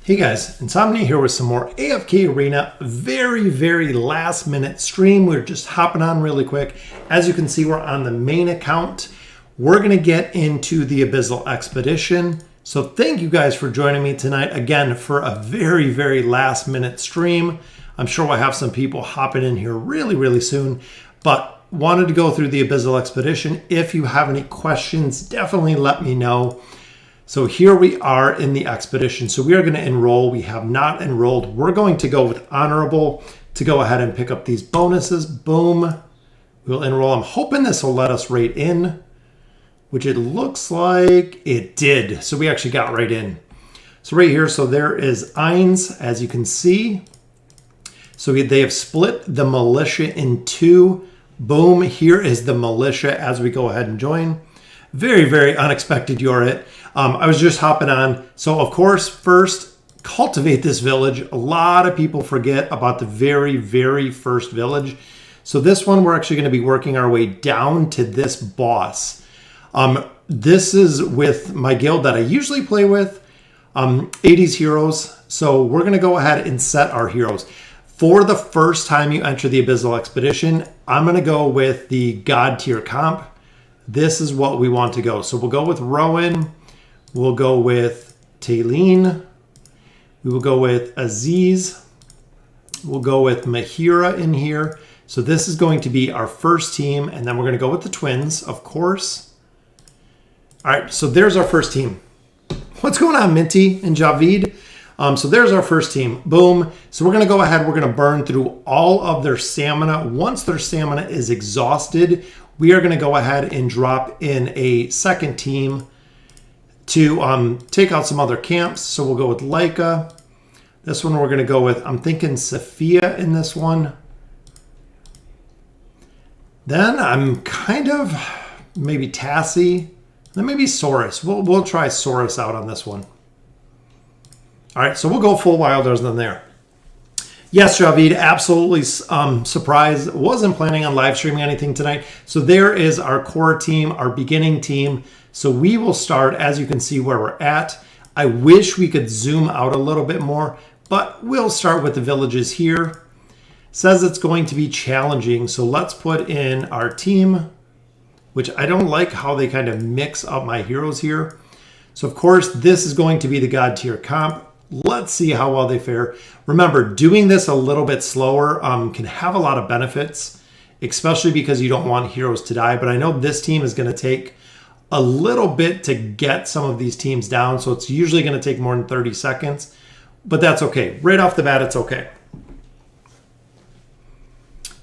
Hey guys, Insomnia here with some more AFK Arena. Very last minute stream. We're just hopping on really quick. As you can see, we're on the main account. We're going to get into the Abyssal Expedition. So thank you guys for joining me tonight again for a very last minute stream. I'm sure we'll have some people hopping in here really soon, but wanted to go through the Abyssal Expedition. If you have any questions, definitely let me know. So here we are in the expedition. So we are going to enroll. We have not enrolled. We're going to go with honorable to go ahead and pick up these bonuses. Boom. We'll enroll. I'm hoping this will let us rate in, which it looks like it did. So we actually got right in. So right here, so there is Eins, as you can see. So they have split the militia in two. Boom. Here is the militia as we go ahead and join. Very unexpected you're it. I was just hopping on. So of course, first, cultivate this village. A lot of people forget about the very first village. So this one, we're actually going to be working our way down to this boss. This is with my guild that I usually play with, 80s heroes. So we're going to go ahead and set our heroes. For the first time you enter the Abyssal Expedition, I'm going to go with the God tier comp. This is what we want to go. So we'll go with Rowan. We'll go with Talene. We will go with Aziz. We'll go with Mahira in here. So this is going to be our first team. And then we're going to go with the twins, of course. All right, so there's our first team. What's going on, Minty and Javid? So there's our first team. Boom. So we're going to go ahead. We're going to burn through all of their stamina. Once their stamina is exhausted, we are going to go ahead and drop in a second team to take out some other camps. So we'll go with Leica. This one we're going to go with, I'm thinking Sophia in this one. Then I'm kind of maybe Tassie. Then maybe Saurus. We'll try Saurus out on this one. All right, so we'll go full Wilders then there. Yes, Javid, absolutely surprised. Wasn't planning on live streaming anything tonight. So there is our core team, our beginning team. So we will start, as you can see where we're at. I wish we could zoom out a little bit more, but we'll start with the villages here. Says it's going to be challenging. So let's put in our team, which I don't like how they kind of mix up my heroes here. So of course, this is going to be the God tier comp. Let's see how well they fare. Remember, doing this a little bit slower can have a lot of benefits, especially because you don't want heroes to die. But I know this team is going to take a little bit to get some of these teams down. So it's usually going to take more than 30 seconds. But that's okay. Right off the bat, it's okay.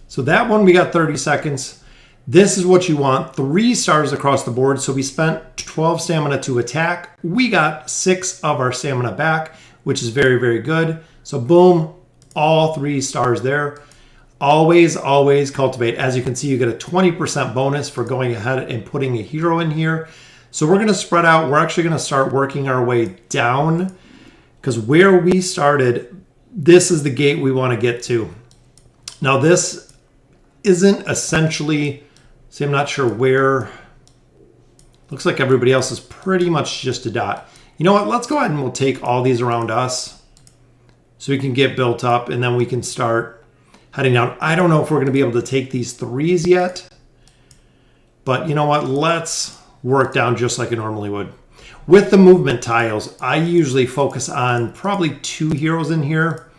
So that one, we got 30 seconds. This is what you want. 3 stars across the board. So we spent 12 stamina to attack. We got 6 of our stamina back, which is very good. So boom, all 3 stars there. Always cultivate. As you can see, you get a 20% bonus for going ahead and putting a hero in here. So we're going to spread out. We're actually going to start working our way down because where we started, this is the gate we want to get to. Now this isn't essentially, see, I'm not sure where. Looks like everybody else is pretty much just a dot. You know what? Let's go ahead and we'll take all these around us so we can get built up and then we can start heading down. I don't know if we're going to be able to take these 3s yet, but you know what? Let's work down just like I normally would. With the movement tiles, I usually focus on probably 2 heroes in here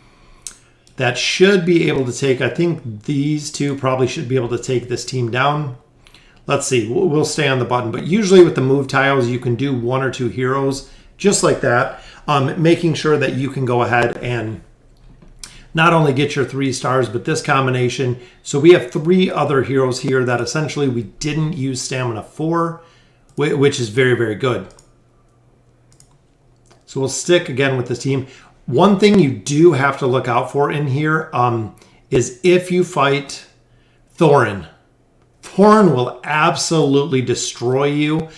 that should be able to take, I think these 2 probably should be able to take this team down. Let's see, we'll stay on the button, but usually with the move tiles, you can do 1 or 2 heroes just like that, making sure that you can go ahead and not only get your 3 stars, but this combination. So we have 3 other heroes here that essentially we didn't use stamina for, which is very good. So we'll stick again with this team. One thing you do have to look out for in here is if you fight Thorin. Thorin will absolutely destroy you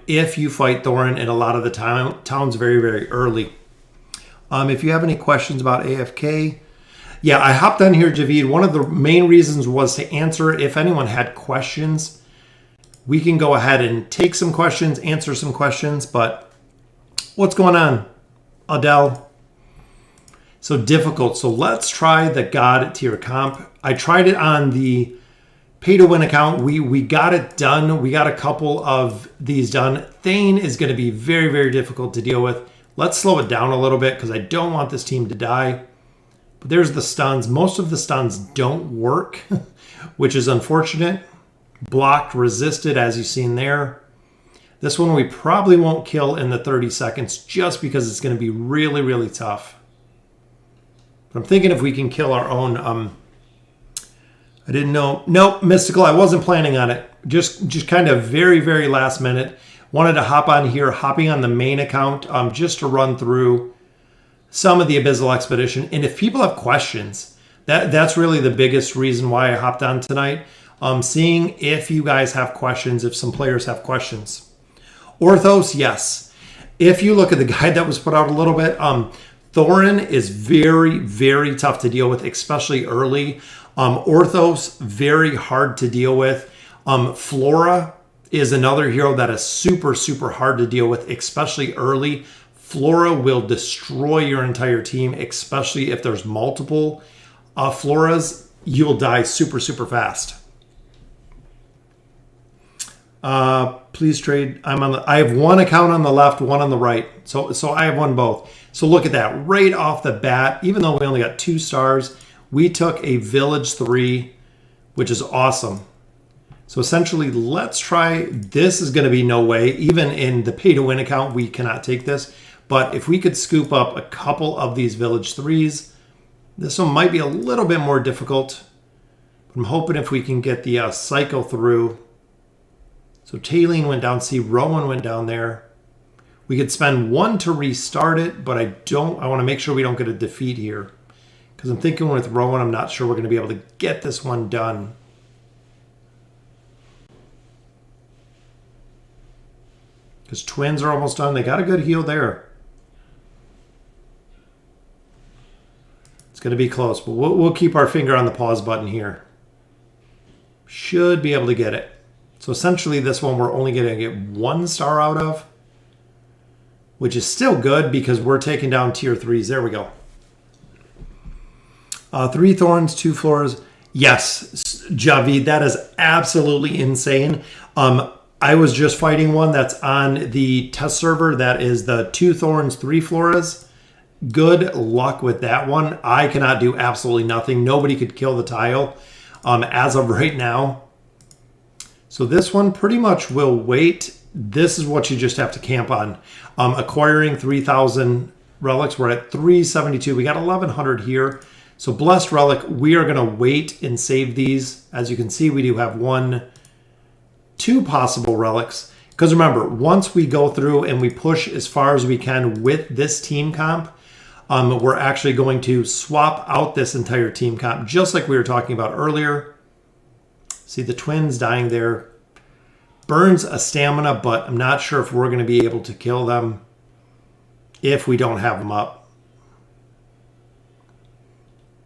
if you fight Thorin in a lot of the towns very early. If you have any questions about AFK, yeah, I hopped on here, Javid. One of the main reasons was to answer if anyone had questions. We can go ahead and take some questions, answer some questions, but what's going on, Adele? So difficult. So let's try the God tier comp. I tried it on the pay to win account. We got it done. We got a couple of these done. Thane is going to be very, very difficult to deal with. Let's slow it down a little bit because I don't want this team to die. But there's the stuns. Most of the stuns don't work, which is unfortunate. Blocked, resisted, as you've seen there. This one we probably won't kill in the 30 seconds just because it's going to be really, really tough. But I'm thinking if we can kill our own... I didn't know. Nope, Mystical. I wasn't planning on it. Just kind of very, very last minute. Wanted to hop on here, hopping on the main account just to run through some of the Abyssal Expedition. And if people have questions, that's really the biggest reason why I hopped on tonight. Seeing if you guys have questions, if some players have questions. Orthos, yes. If you look at the guide that was put out a little bit, Thorin is very, very tough to deal with, especially early. Orthos, very hard to deal with. Flora is another hero that is super, super hard to deal with, especially early. Flora will destroy your entire team, especially if there's multiple Floras. You'll die super, super fast. Please trade. I have one account on the left, one on the right. So I have one both. So look at that right off the bat. Even though we only got 2 stars, we took a Village 3, which is awesome. So essentially, let's try. This is going to be no way. Even in the pay-to-win account, we cannot take this. But if we could scoop up a couple of these Village 3s, this one might be a little bit more difficult. But I'm hoping if we can get the cycle through. So Taylene went down. See, Rowan went down there. We could spend 1 to restart it, but I want to make sure we don't get a defeat here. Because I'm thinking with Rowan, I'm not sure we're going to be able to get this one done. Because twins are almost done. They got a good heal there. It's going to be close, but we'll keep our finger on the pause button here. Should be able to get it. So essentially this one we're only going to get 1 star out of, which is still good because we're taking down tier 3s. There we go. 3 Thorns, 2 Floras. Yes, Javid, that is absolutely insane. I was just fighting one that's on the test server. That is the 2 Thorns, 3 Floras. Good luck with that one. I cannot do absolutely nothing. Nobody could kill the tile as of right now. So this one pretty much will wait. This is what you just have to camp on. Acquiring 3,000 relics. We're at 372. We got 1,100 here. So Blessed Relic, we are going to wait and save these. As you can see, we do have 2 possible relics. Because remember, once we go through and we push as far as we can with this team comp, we're actually going to swap out this entire team comp, just like we were talking about earlier. See the twins dying there. Burns a stamina, but I'm not sure if we're going to be able to kill them if we don't have them up.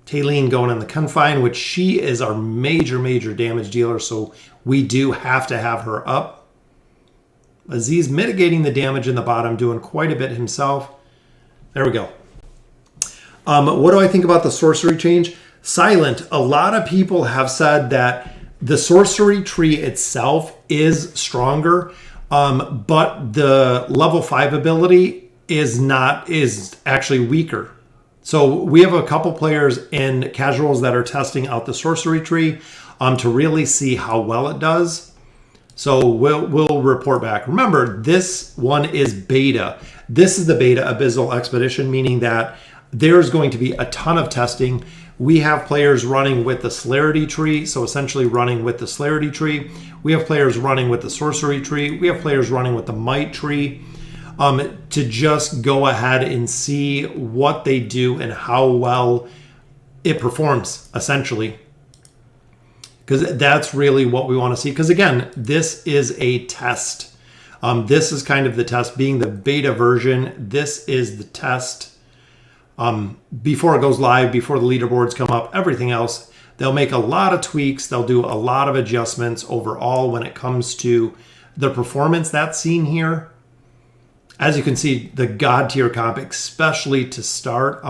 Taylene going in the confine, which she is our major, major damage dealer, so we do have to have her up. Aziz mitigating the damage in the bottom, doing quite a bit himself. There we go. What do I think about the sorcery change? Silent. A lot of people have said that the sorcery tree itself is stronger, but the level 5 ability is actually weaker. So we have a couple players in casuals that are testing out the sorcery tree to really see how well it does. So we'll report back. Remember, this one is beta. This is the beta Abyssal Expedition, meaning that there's going to be a ton of testing. We have players running with the celerity tree, so essentially running with the celerity tree. We have players running with the sorcery tree. We have players running with the might tree. To just go ahead and see what they do and how well it performs, essentially. Because that's really what we want to see. Because again, this is a test. This is kind of the test. Being the beta version, this is the test. Before it goes live, before the leaderboards come up, everything else, they'll make a lot of tweaks. They'll do a lot of adjustments overall when it comes to the performance that's seen here. As you can see, the God tier comp, especially to start,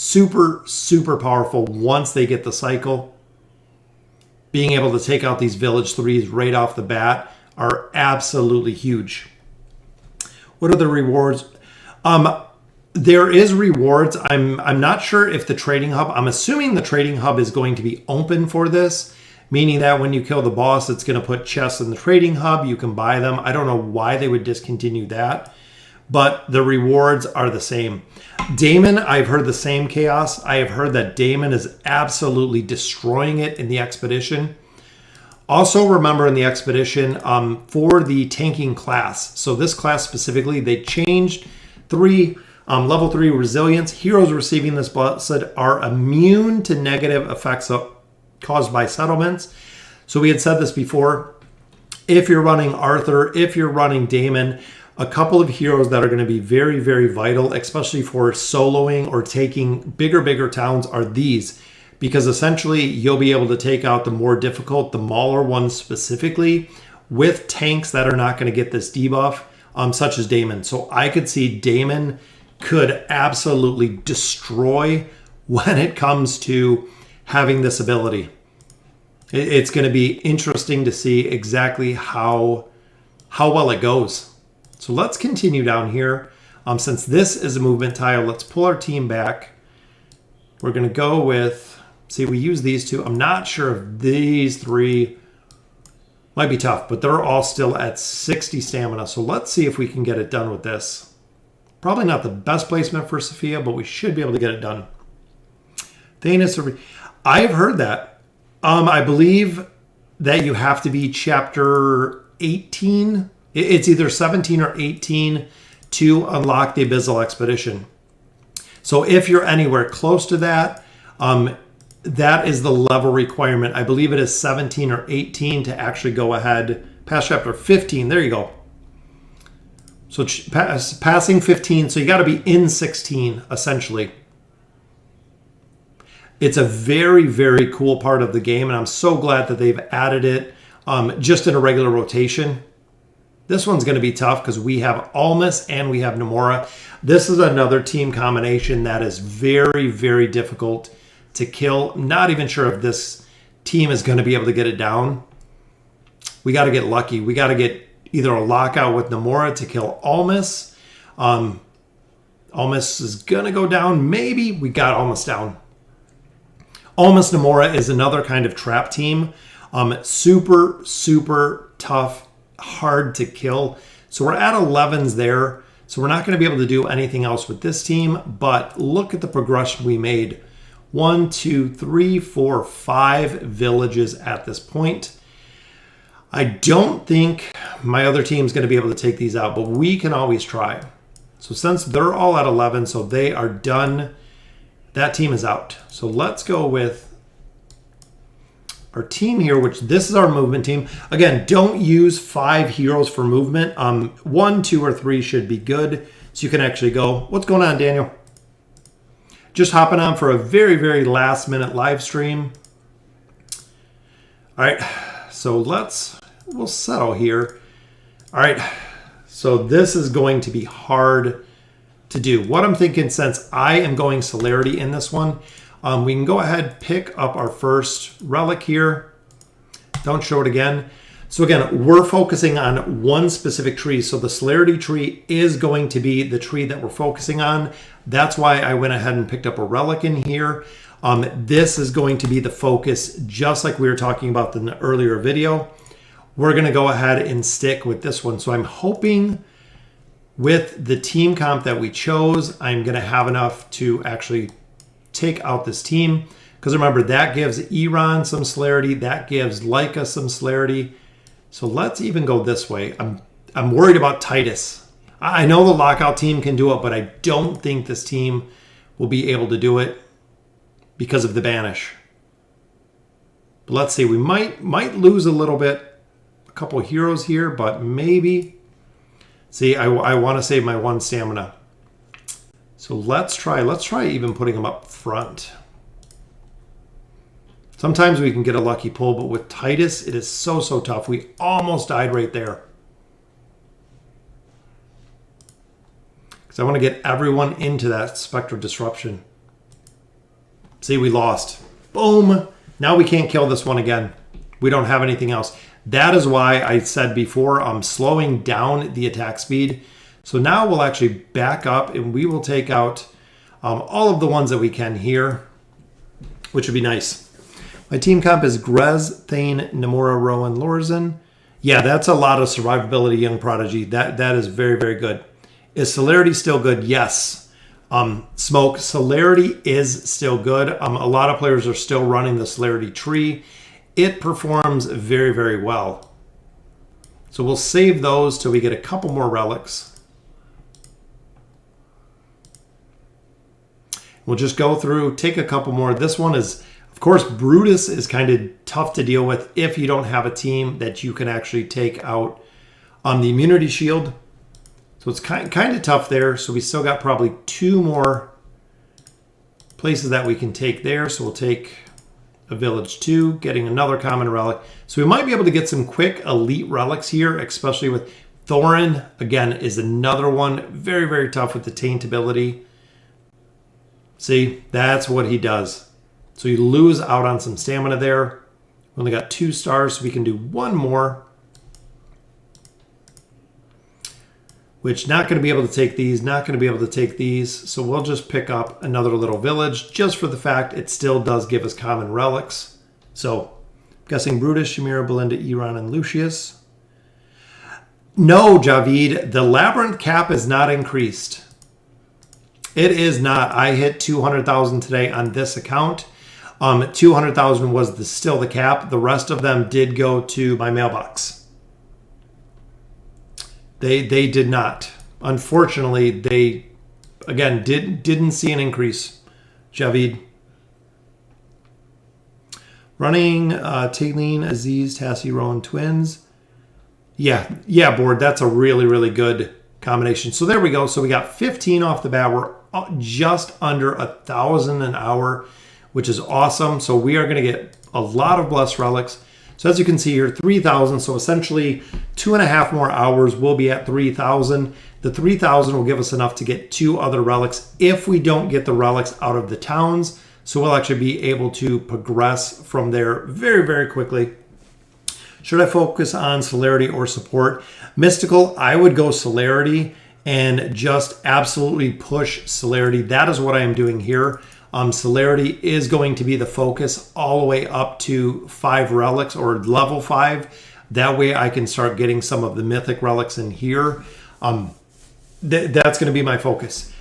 Super, super powerful once they get the cycle. Being able to take out these village 3s right off the bat are absolutely huge. What are the rewards? There is rewards. I'm not sure if the trading hub, I'm assuming the trading hub is going to be open for this, meaning that when you kill the boss, it's going to put chests in the trading hub. You can buy them. I don't know why they would discontinue that, but the rewards are the same. Daemon, I've heard the same chaos. I have heard that Daemon is absolutely destroying it in the expedition. Also, remember in the expedition for the tanking class. So this class specifically, they changed level 3 resilience. Heroes receiving this blessed are immune to negative effects caused by settlements. So we had said this before. If you're running Arthur, if you're running Daemon, a couple of heroes that are going to be very, very vital, especially for soloing or taking bigger towns, are these. Because essentially, you'll be able to take out the more difficult, the Mauler ones specifically, with tanks that are not going to get this debuff, such as Daemon. So I could see Daemon could absolutely destroy when it comes to having this ability. It's going to be interesting to see exactly how well it goes. So let's continue down here. Since this is a movement tile, let's pull our team back. We're going to go with, see, we use these two. I'm not sure if these 3 might be tough, but they're all still at 60 stamina. So let's see if we can get it done with this. Probably not the best placement for Sophia, but we should be able to get it done. Thanos, I have heard that. I believe that you have to be chapter 18. It's either 17 or 18 to unlock the Abyssal Expedition. So if you're anywhere close to that, that is the level requirement. I believe it is 17 or 18 to actually go ahead past chapter 15. There you go. So passing 15, so you got to be in 16, essentially. It's a very, very cool part of the game, and I'm so glad that they've added it just in a regular rotation. This one's going to be tough because we have Almas and we have Namora. This is another team combination that is very, very difficult to kill. I'm not even sure if this team is going to be able to get it down. We got to get lucky. We got to get either a lockout with Namora to kill Almas. Almas is going to go down. Maybe we got Almas down. Almas Namora is another kind of trap team. Super, super tough, hard to kill. So we're at 11s there. So we're not going to be able to do anything else with this team. But look at the progression we made. 1, 2, 3, 4, 5 villages at this point. I don't think my other team is going to be able to take these out, but we can always try. So since they're all at 11, so they are done, that team is out. So let's go with our team here, which this is our movement team. Again, don't use 5 heroes for movement. 1, 2, or 3 should be good. So you can actually go. What's going on, Daniel? Just hopping on for a very, very last minute live stream. All right, so we'll settle here. All right, so this is going to be hard to do. What I'm thinking, since I am going celerity in this one, we can go ahead, pick up our first relic here. Don't show it again. So again, we're focusing on one specific tree. So the celerity tree is going to be the tree that we're focusing on. That's why I went ahead and picked up a relic in here. This is going to be the focus, just like we were talking about in the earlier video. We're going to go ahead and stick with this one. So I'm hoping with the team comp that we chose, I'm going to have enough to actually take out this team. Because remember, that gives Iran some celerity. That gives Leica some celerity. So let's even go this way. I'm worried about Titus. I know the lockout team can do it, but I don't think this team will be able to do it because of the banish. But let's see. We might lose a little bit. A couple of heroes here, but maybe. See, I want to save my 1 stamina. So let's try even putting them up front. Sometimes we can get a lucky pull, but with Titus, it is so tough. We almost died right there. Because I want to get everyone into that Spectral Disruption. See, we lost. Boom. Now we can't kill this one again. We don't have anything else. That is why I said before I'm slowing down the attack speed. So now we'll actually back up and we will take out all of the ones that we can here, which would be nice. My team comp is Grez, Thane, Namora, Rowan, Lorzen. Yeah, that's a lot of survivability, Young Prodigy. That is very, very good. Is Celerity still good? Yes. Smoke, Celerity is still good. A lot of players are still running the Celerity tree. It performs very, very well. So we'll save those till we get a couple more relics. We'll just go through, take a couple more. This one is, of course, Brutus is kind of tough to deal with if you don't have a team that you can actually take out on the immunity shield. So it's kind of tough there. So we still got probably 2 more places that we can take there. So we'll take a village 2, getting another common relic. So we might be able to get some quick elite relics here, especially with Thorin. Again, is another one. Very, very tough with the taint ability. See, that's what he does. So you lose out on some stamina there. We only got 2 stars, so we can do 1 more. Which not going to be able to take these, not going to be able to take these. So we'll just pick up another little village just for the fact it still does give us common relics. So I'm guessing Brutus, Shamira, Belinda, Eron, and Lucius. No, Javid, the Labyrinth cap is not increased. It is not. I hit 200,000 today on this account. 200,000 was still the cap. The rest of them did go to my mailbox. They did not. Unfortunately, they, again, didn't see an increase. Javid. Running Taylene, Aziz, Tassie, Rowan, twins. Yeah, board. That's a really, really good combination. So there we go. So we got 15 off the bat. We're just under 1,000 an hour, which is awesome. So we are going to get a lot of blessed relics. So as you can see here, 3,000. So essentially 2.5 more hours, we'll be at 3,000. The 3,000 will give us enough to get 2 other relics if we don't get the relics out of the towns. So we'll actually be able to progress from there very, very quickly. Should I focus on Celerity or support? Mystical, I would go Celerity and just absolutely push Celerity. That is what I am doing here. Celerity is going to be the focus all the way up to 5 relics or level 5. That way I can start getting some of the mythic relics in here. That's going to be my focus.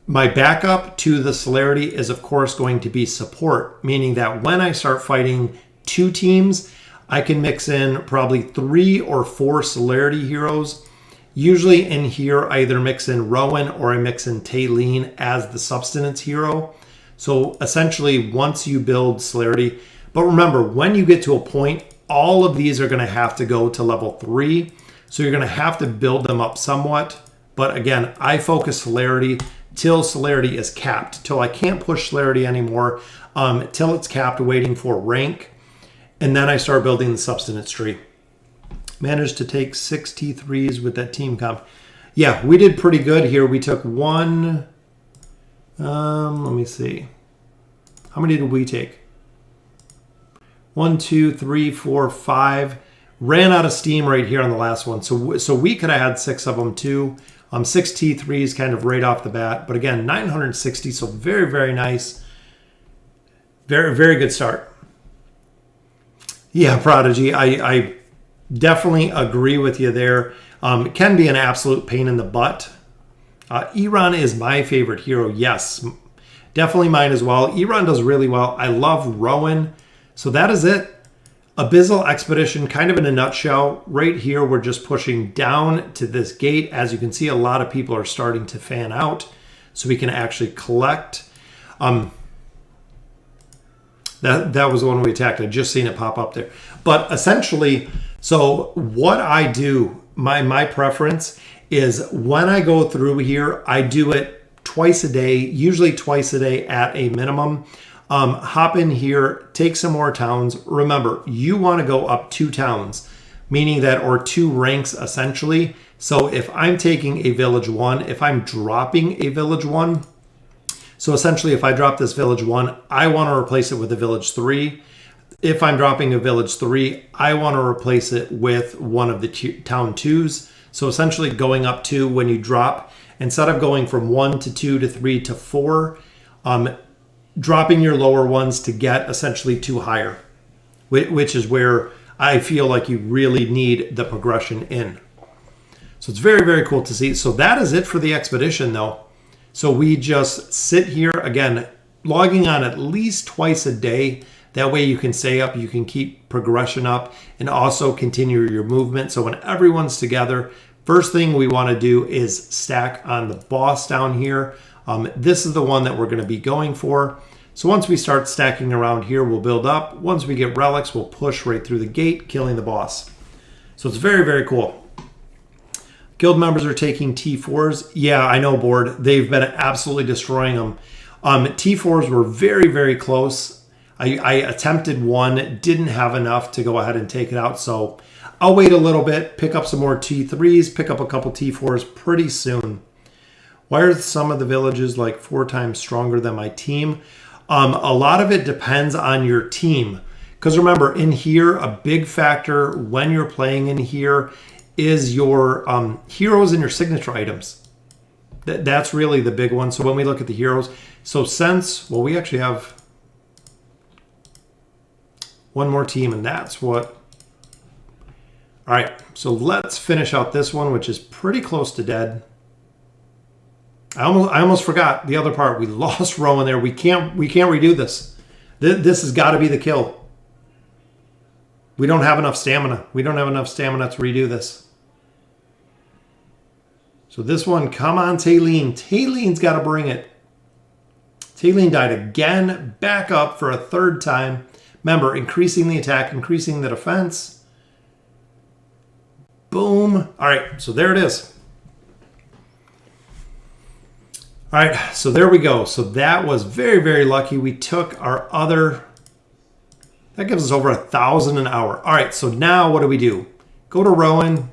My backup to the Celerity is, of course, going to be support, meaning that when I start fighting 2 teams, I can mix in probably 3 or 4 Celerity heroes. Usually in here, I either mix in Rowan or I mix in Taylene as the substance hero. So essentially, once you build Celerity, but remember, when you get to a point, all of these are going to have to go to level 3. So you're going to have to build them up somewhat. But again, I focus Celerity till Celerity is capped, till I can't push Celerity anymore, till it's capped, waiting for rank. And then I start building the substance tree. Managed to take 6 T3s with that team comp. Yeah, we did pretty good here. We took 1... let me see. How many did we take? 1, 2, 3, 4, 5. Ran out of steam right here on the last one. So we could have had 6 of them too. 6 T3s kind of right off the bat. But again, 960. So very, very nice. Very, very good start. Yeah, Prodigy. I definitely agree with you there. It can be an absolute pain in the butt. Eron is my favorite hero. Yes, definitely mine as well. Eron does really well. I love Rowan. So that is it. Abyssal Expedition, kind of in a nutshell. Right here, we're just pushing down to this gate. As you can see, a lot of people are starting to fan out. So we can actually collect. That was the one we attacked. I just seen it pop up there. But essentially, so what I do, my preference is when I go through here, I do it twice a day, usually twice a day at a minimum. Hop in here, take some more towns. Remember, you want to go up 2 towns, meaning that, or 2 ranks essentially. So if I'm taking a village 1, if I'm dropping a village 1, So essentially, if I drop this village 1, I want to replace it with a village 3. If I'm dropping a village 3, I want to replace it with one of the town 2s. So essentially going up 2 when you drop, instead of going from 1 to 2 to 3 to 4, dropping your lower ones to get essentially 2 higher, which is where I feel like you really need the progression in. So it's very, very cool to see. So that is it for the expedition though. So we just sit here, again, logging on at least twice a day. That way you can stay up, you can keep progression up, and also continue your movement. So when everyone's together, first thing we want to do is stack on the boss down here. This is the one that we're going to be going for. So once we start stacking around here, we'll build up. Once we get relics, we'll push right through the gate, killing the boss. So it's very, very cool. Guild members are taking T4s. Yeah, I know, board. They've been absolutely destroying them. T4s were very, very close. I attempted one, didn't have enough to go ahead and take it out. So I'll wait a little bit, pick up some more T3s, pick up a couple T4s pretty soon. Why are some of the villages like 4 times stronger than my team? A lot of it depends on your team. Because remember, in here, a big factor when you're playing in here is your heroes and your signature items. That's really the big one. So when we look at the heroes, so since, well, we actually have one more team, and that's what. All right, so let's finish out this one, which is pretty close to dead. I almost forgot the other part. We lost Rowan there. We can't redo this. This has got to be the kill. We don't have enough stamina. We don't have enough stamina to redo this. So this one, come on, Taylene. Taylene's got to bring it. Taylene died again, back up for a 3rd time. Remember, increasing the attack, increasing the defense. Boom. All right, so there it is. All right, so there we go. So that was very, very lucky. We took our other, that gives us over 1,000 an hour. All right, so now what do? Go to Rowan.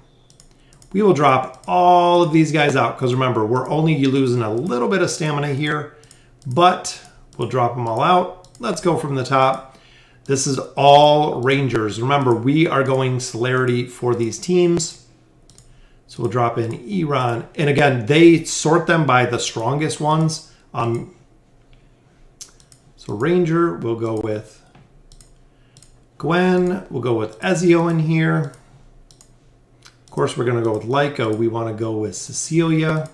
We will drop all of these guys out because remember, we're only losing a little bit of stamina here, but we'll drop them all out. Let's go from the top. This is all Rangers. Remember, we are going celerity for these teams. So we'll drop in Iran. And again, they sort them by the strongest ones. So Ranger, we'll go with Gwen. We'll go with Ezio in here. Of course, we're going to go with Lyca. We want to go with Cecilia.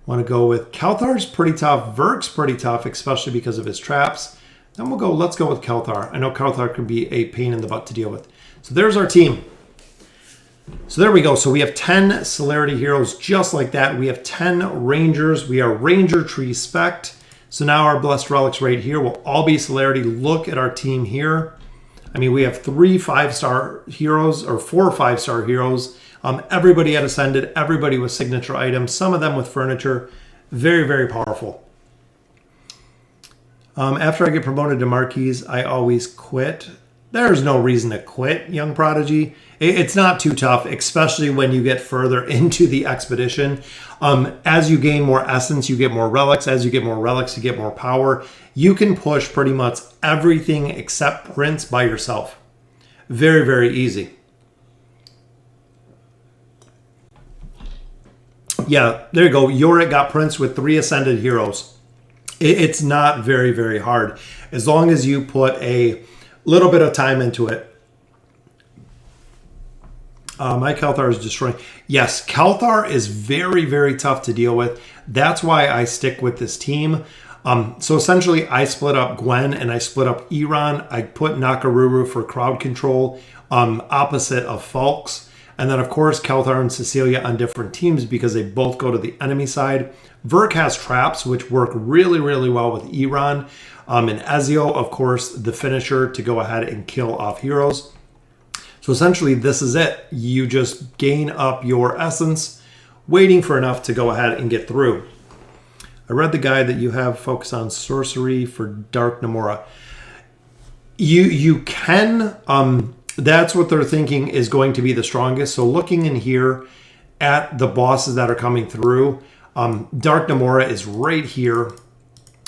Want to go with Kelthar's pretty tough. Verk's pretty tough, especially because of his traps. Then we'll go, let's go with Kelthar. I know Kelthar can be a pain in the butt to deal with. So there's our team. So there we go. So we have 10 celerity heroes just like that. We have 10 Rangers. We are Ranger Tree Spect. So now our Blessed Relics right here will all be celerity. Look at our team here. I mean, we have 3 5-star heroes or 4 5-star heroes. Everybody had Ascended. Everybody with signature items. Some of them with furniture. Very, very powerful. After I get promoted to Marquise, I always quit. There's no reason to quit, young prodigy. It's not too tough, especially when you get further into the expedition. As you gain more essence, you get more relics. As you get more relics, you get more power. You can push pretty much everything except Prince by yourself. Very, very easy. Yeah, there you go. Yorick got Prince with 3 Ascended heroes. It's not very, very hard. As long as you put a little bit of time into it. My Kelthar is destroying. Yes, Kelthar is very, very tough to deal with. That's why I stick with this team. So essentially, I split up Gwen and I split up Iran. I put Nakaruru for crowd control, opposite of Falks. And then, of course, Kelthar and Cecilia on different teams because they both go to the enemy side. Verk has traps, which work really, really well with Iran. And Ezio, of course, the finisher to go ahead and kill off heroes. So essentially, this is it. You just gain up your essence, waiting for enough to go ahead and get through. I read the guide that you have focus on sorcery for Dark Namora. You can... that's what they're thinking is going to be the strongest. So looking in here at the bosses that are coming through, Dark Namora is right here,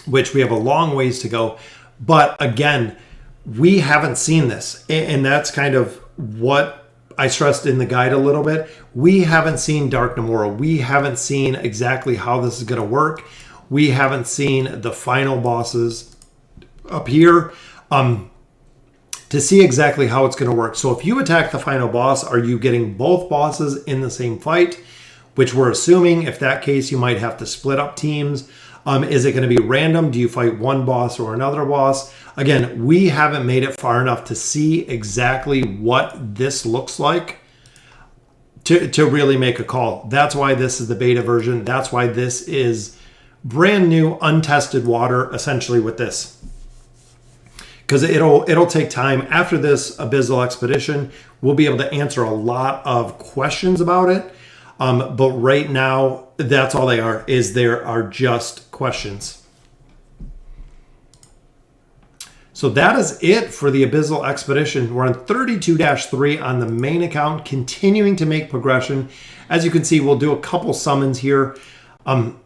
which we have a long ways to go. But again, we haven't seen this. And that's kind of what I stressed in the guide a little bit. We haven't seen Dark Namora. We haven't seen exactly how this is going to work. We haven't seen the final bosses up here to see exactly how it's going to work. So if you attack the final boss, are you getting both bosses in the same fight? Which we're assuming. If that case, you might have to split up teams. Is it going to be random? Do you fight one boss or another boss? Again, we haven't made it far enough to see exactly what this looks like to really make a call. That's why this is the beta version. That's why this is brand new, untested water, essentially, with this. Because it'll take time. After this Abyssal Expedition, we'll be able to answer a lot of questions about it. But right now, that's all they are, is there are just questions. So that is it for the Abyssal Expedition. We're on 32-3 on the main account, continuing to make progression. As you can see, we'll do a couple summons here.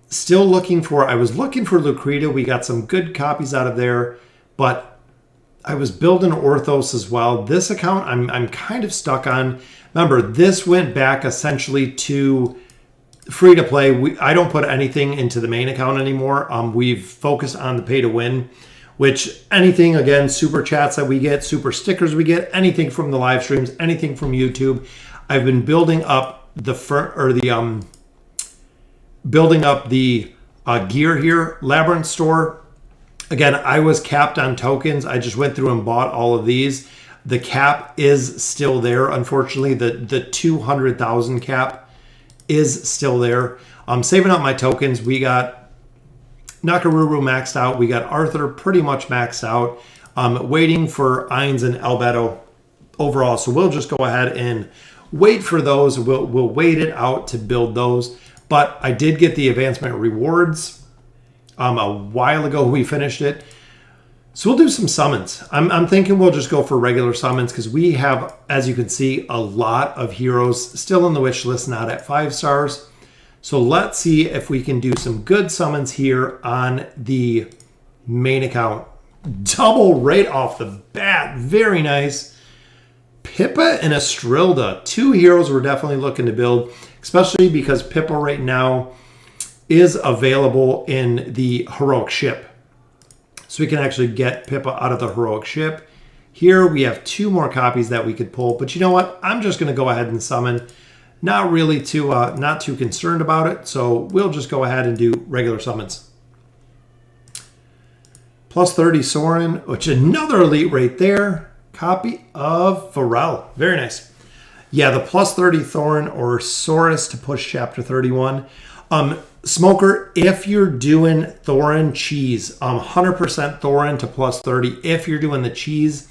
Still looking for, I was looking for Lucreta. We got some good copies out of there, but I was building Orthos as well. This account I'm kind of stuck on. Remember, this went back essentially to free to play. I don't put anything into the main account anymore. We've focused on the pay to win, which anything, again, super chats that we get, super stickers we get, anything from the live streams, anything from YouTube. I've been building up the gear here. Labyrinth store. Again, I was capped on tokens. I just went through and bought all of these. The cap is still there, unfortunately. The 200,000 cap is still there. I'm saving up my tokens. We got Nakaruru maxed out. We got Arthur pretty much maxed out. Waiting for Ainz and Albedo overall. So we'll just go ahead and wait for those. We'll wait it out to build those. But I did get the advancement rewards. A while ago we finished it. So we'll do some summons. I'm thinking we'll just go for regular summons because we have, as you can see, a lot of heroes still in the wish list, not at 5 stars. So let's see if we can do some good summons here on the main account. Double right off the bat. Very nice. Pippa and Estrilda. 2 heroes we're definitely looking to build, especially because Pippa right now is available in the heroic ship. So we can actually get Pippa out of the heroic ship. Here we have 2 more copies that we could pull. But you know what? I'm just going to go ahead and summon. Not too concerned about it. So we'll just go ahead and do regular summons. Plus 30 Soren, which is another elite right there. Copy of Pharrell. Very nice. Yeah, the plus 30 Thorin or Saurus to push chapter 31. Smoker, if you're doing Thorin cheese, 100% Thorin to plus 30 if you're doing the cheese.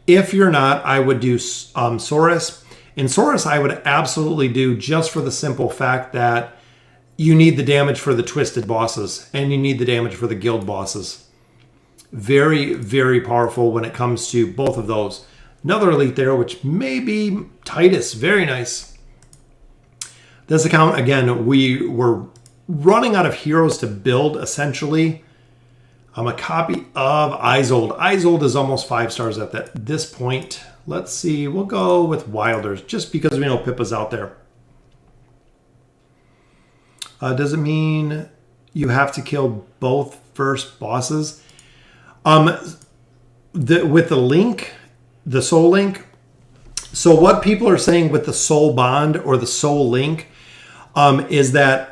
If you're not, I would do Saurus. And Saurus I would absolutely do just for the simple fact that you need the damage for the twisted bosses and you need the damage for the guild bosses. Very, very powerful when it comes to both of those. Another elite there, which may be Titus. Very nice. This account, again, we were running out of heroes to build, essentially. A copy of Isolde. Isolde is almost 5 stars at this point. Let's see. We'll go with Wilders, just because we know Pippa's out there. Does it mean you have to kill both first bosses? With the link, the soul link. So what people are saying with the soul bond or the soul link is that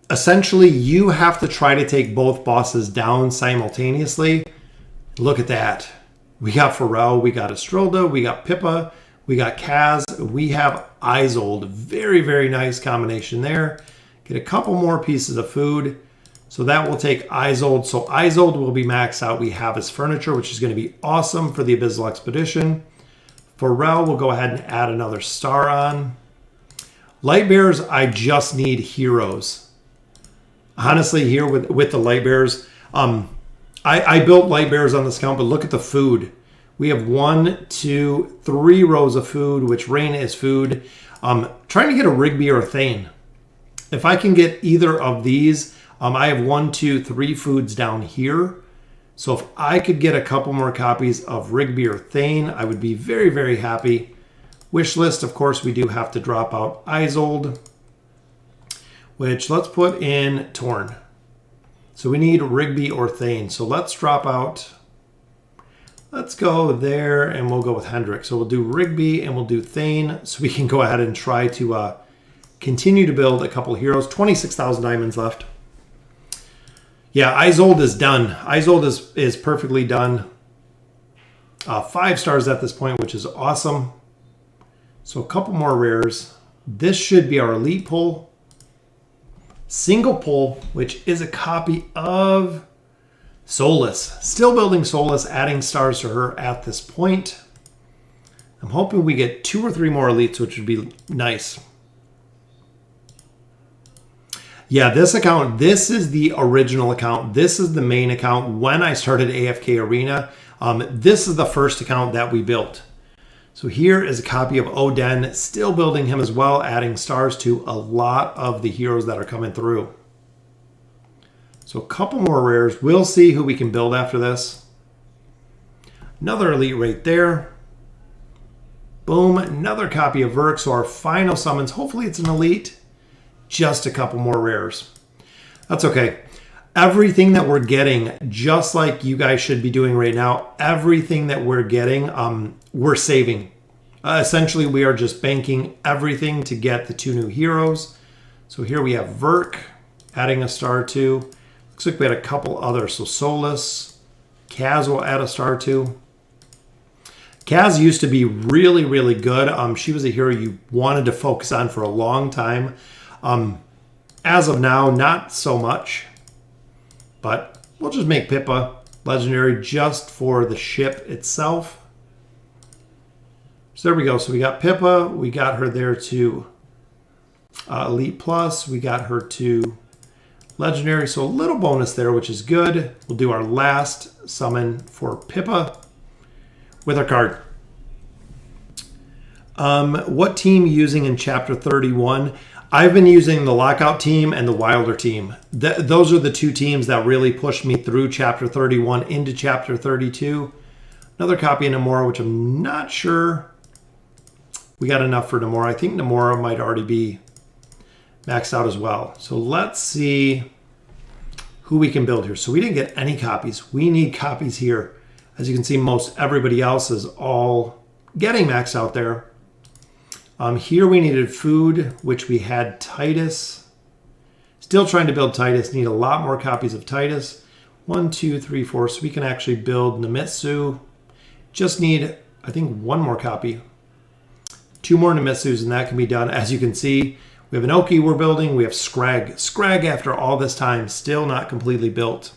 essentially you have to try to take both bosses down simultaneously. Look at that. We got Pharrell, we got Estrilda, we got Pippa, we got Kaz, we have Isolde. Very, very nice combination there. Get a couple more pieces of food. So that will take Isolde. So Isolde will be maxed out. We have his furniture, which is going to be awesome for the Abyssal Expedition. Pharrell, we'll go ahead and add another star on. Lightbearers, I just need heroes. Honestly, here with the Lightbearers, I built Lightbearers on this account, but look at the food. We have 1, 2, 3 rows of food, which Rain is food. Trying to get a Rigby or a Thane. If I can get either of these, I have 1, 2, 3 foods down here. So if I could get a couple more copies of Rigby or Thane, I would be very, very happy. Wish list, of course, we do have to drop out Isold, which let's put in Torn. So we need Rigby or Thane. So let's drop out, let's go there and we'll go with Hendrik. So we'll do Rigby and we'll do Thane so we can go ahead and try to continue to build a couple of heroes. 26,000 diamonds left. Yeah, Isold is done. Isold is perfectly done. 5 stars at this point, which is awesome. So a couple more rares. This should be our elite pull. Single pull, which is a copy of Solus. Still building Solus, adding stars to her at this point. I'm hoping we get 2 or 3 more elites, which would be nice. Yeah, this account, this is the original account. This is the main account when I started AFK Arena. This is the first account that we built. So here is a copy of Oden, still building him as well, adding stars to a lot of the heroes that are coming through. So a couple more rares. We'll see who we can build after this. Another elite right there. Boom, another copy of Verk. So our final summons, hopefully it's an elite. Just a couple more rares. That's okay. Everything that we're getting, just like you guys should be doing right now, everything that we're getting, we're saving. Essentially, we are just banking everything to get the 2 new heroes. So here we have Verk, adding a star to. Looks like we had a couple others. So Solus, Kaz will add a star to. Kaz used to be really, really good. She was a hero you wanted to focus on for a long time. As of now, not so much. But we'll just make Pippa legendary just for the ship itself. So there we go. So we got Pippa. We got her there to Elite Plus. We got her to legendary. So a little bonus there, which is good. We'll do our last summon for Pippa with our card. What team using in Chapter 31? I've been using the Lockout team and the Wilder team. Those are the 2 teams that really pushed me through Chapter 31 into Chapter 32. Another copy of Namora, which I'm not sure we got enough for Namora. I think Namora might already be maxed out as well. So let's see who we can build here. So we didn't get any copies. We need copies here. As you can see, most everybody else is all getting maxed out there. Here we needed food, which we had Titus. Still trying to build Titus. Need a lot more copies of Titus. 1, 2, 3, 4. So we can actually build Nemitsu. Just need, I think, 1 more copy. 2 more Nemitsus, and that can be done. As you can see, we have an Oki we're building. We have Scrag. Scrag, after all this time, still not completely built.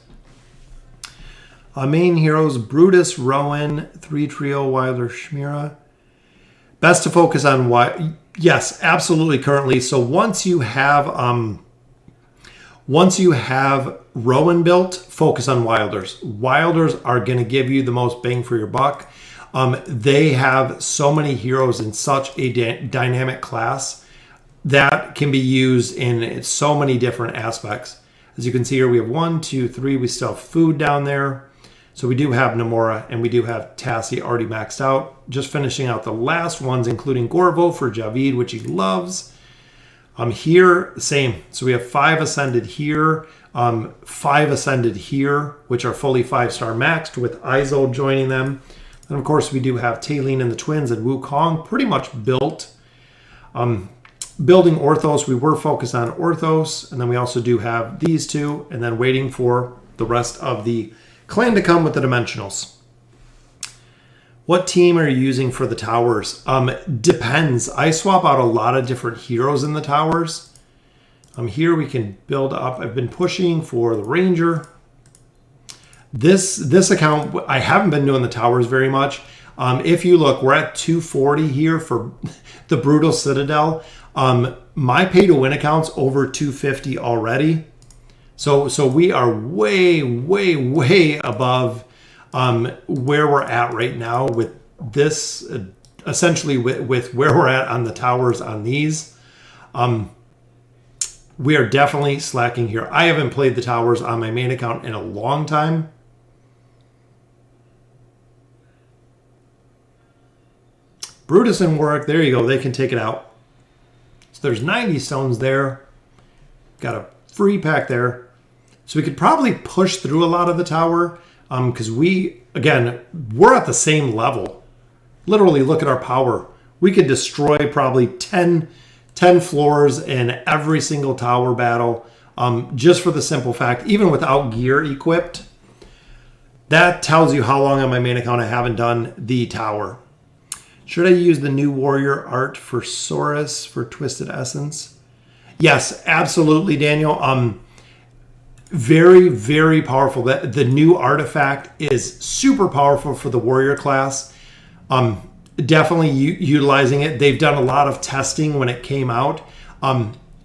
Main heroes, Brutus, Rowan, 3 Trio, Wilder, Shmira. Best to focus on what? Yes, absolutely. Currently, so once you have Rowan built, focus on Wilders. Wilders are going to give you the most bang for your buck. They have so many heroes in such a dynamic class that can be used in so many different aspects. As you can see here, we have 1, 2, 3. We still have food down there. So we do have Namora and we do have Tassie already maxed out. Just finishing out the last ones, including Gorvo for Javid, which he loves. Here, same. So we have 5 ascended here, 5 ascended here, which are fully 5-star maxed with Isold joining them. And of course, we do have Tailene and the twins and Wukong pretty much built. Building Orthos, we were focused on Orthos. And then we also do have these 2, and then waiting for the rest of the clan to come with the Dimensionals. What team are you using for the towers? Depends. I swap out a lot of different heroes in the towers. Here we can build up. I've been pushing for the Ranger. This account, I haven't been doing the towers very much. If you look, we're at 240 here for the Brutal Citadel. My pay to win account's over 250 already. So we are way, way, way above where we're at right now with this, essentially with where we're at on the towers on these. we are definitely slacking here. I haven't played the towers on my main account in a long time. Brutus and Warwick, there you go. They can take it out. So there's 90 stones there. Got a free pack there. So we could probably push through a lot of the tower because we're at the same level. Literally, look at our power. We could destroy probably 10 floors in every single tower battle just for the simple fact, even without gear equipped. That tells you how long on my main account I haven't done the tower. Should I use the new warrior art for Saurus for Twisted Essence? Yes, absolutely, Daniel. Very, very powerful. The new artifact is super powerful for the warrior class. Definitely utilizing it. They've done a lot of testing when it came out.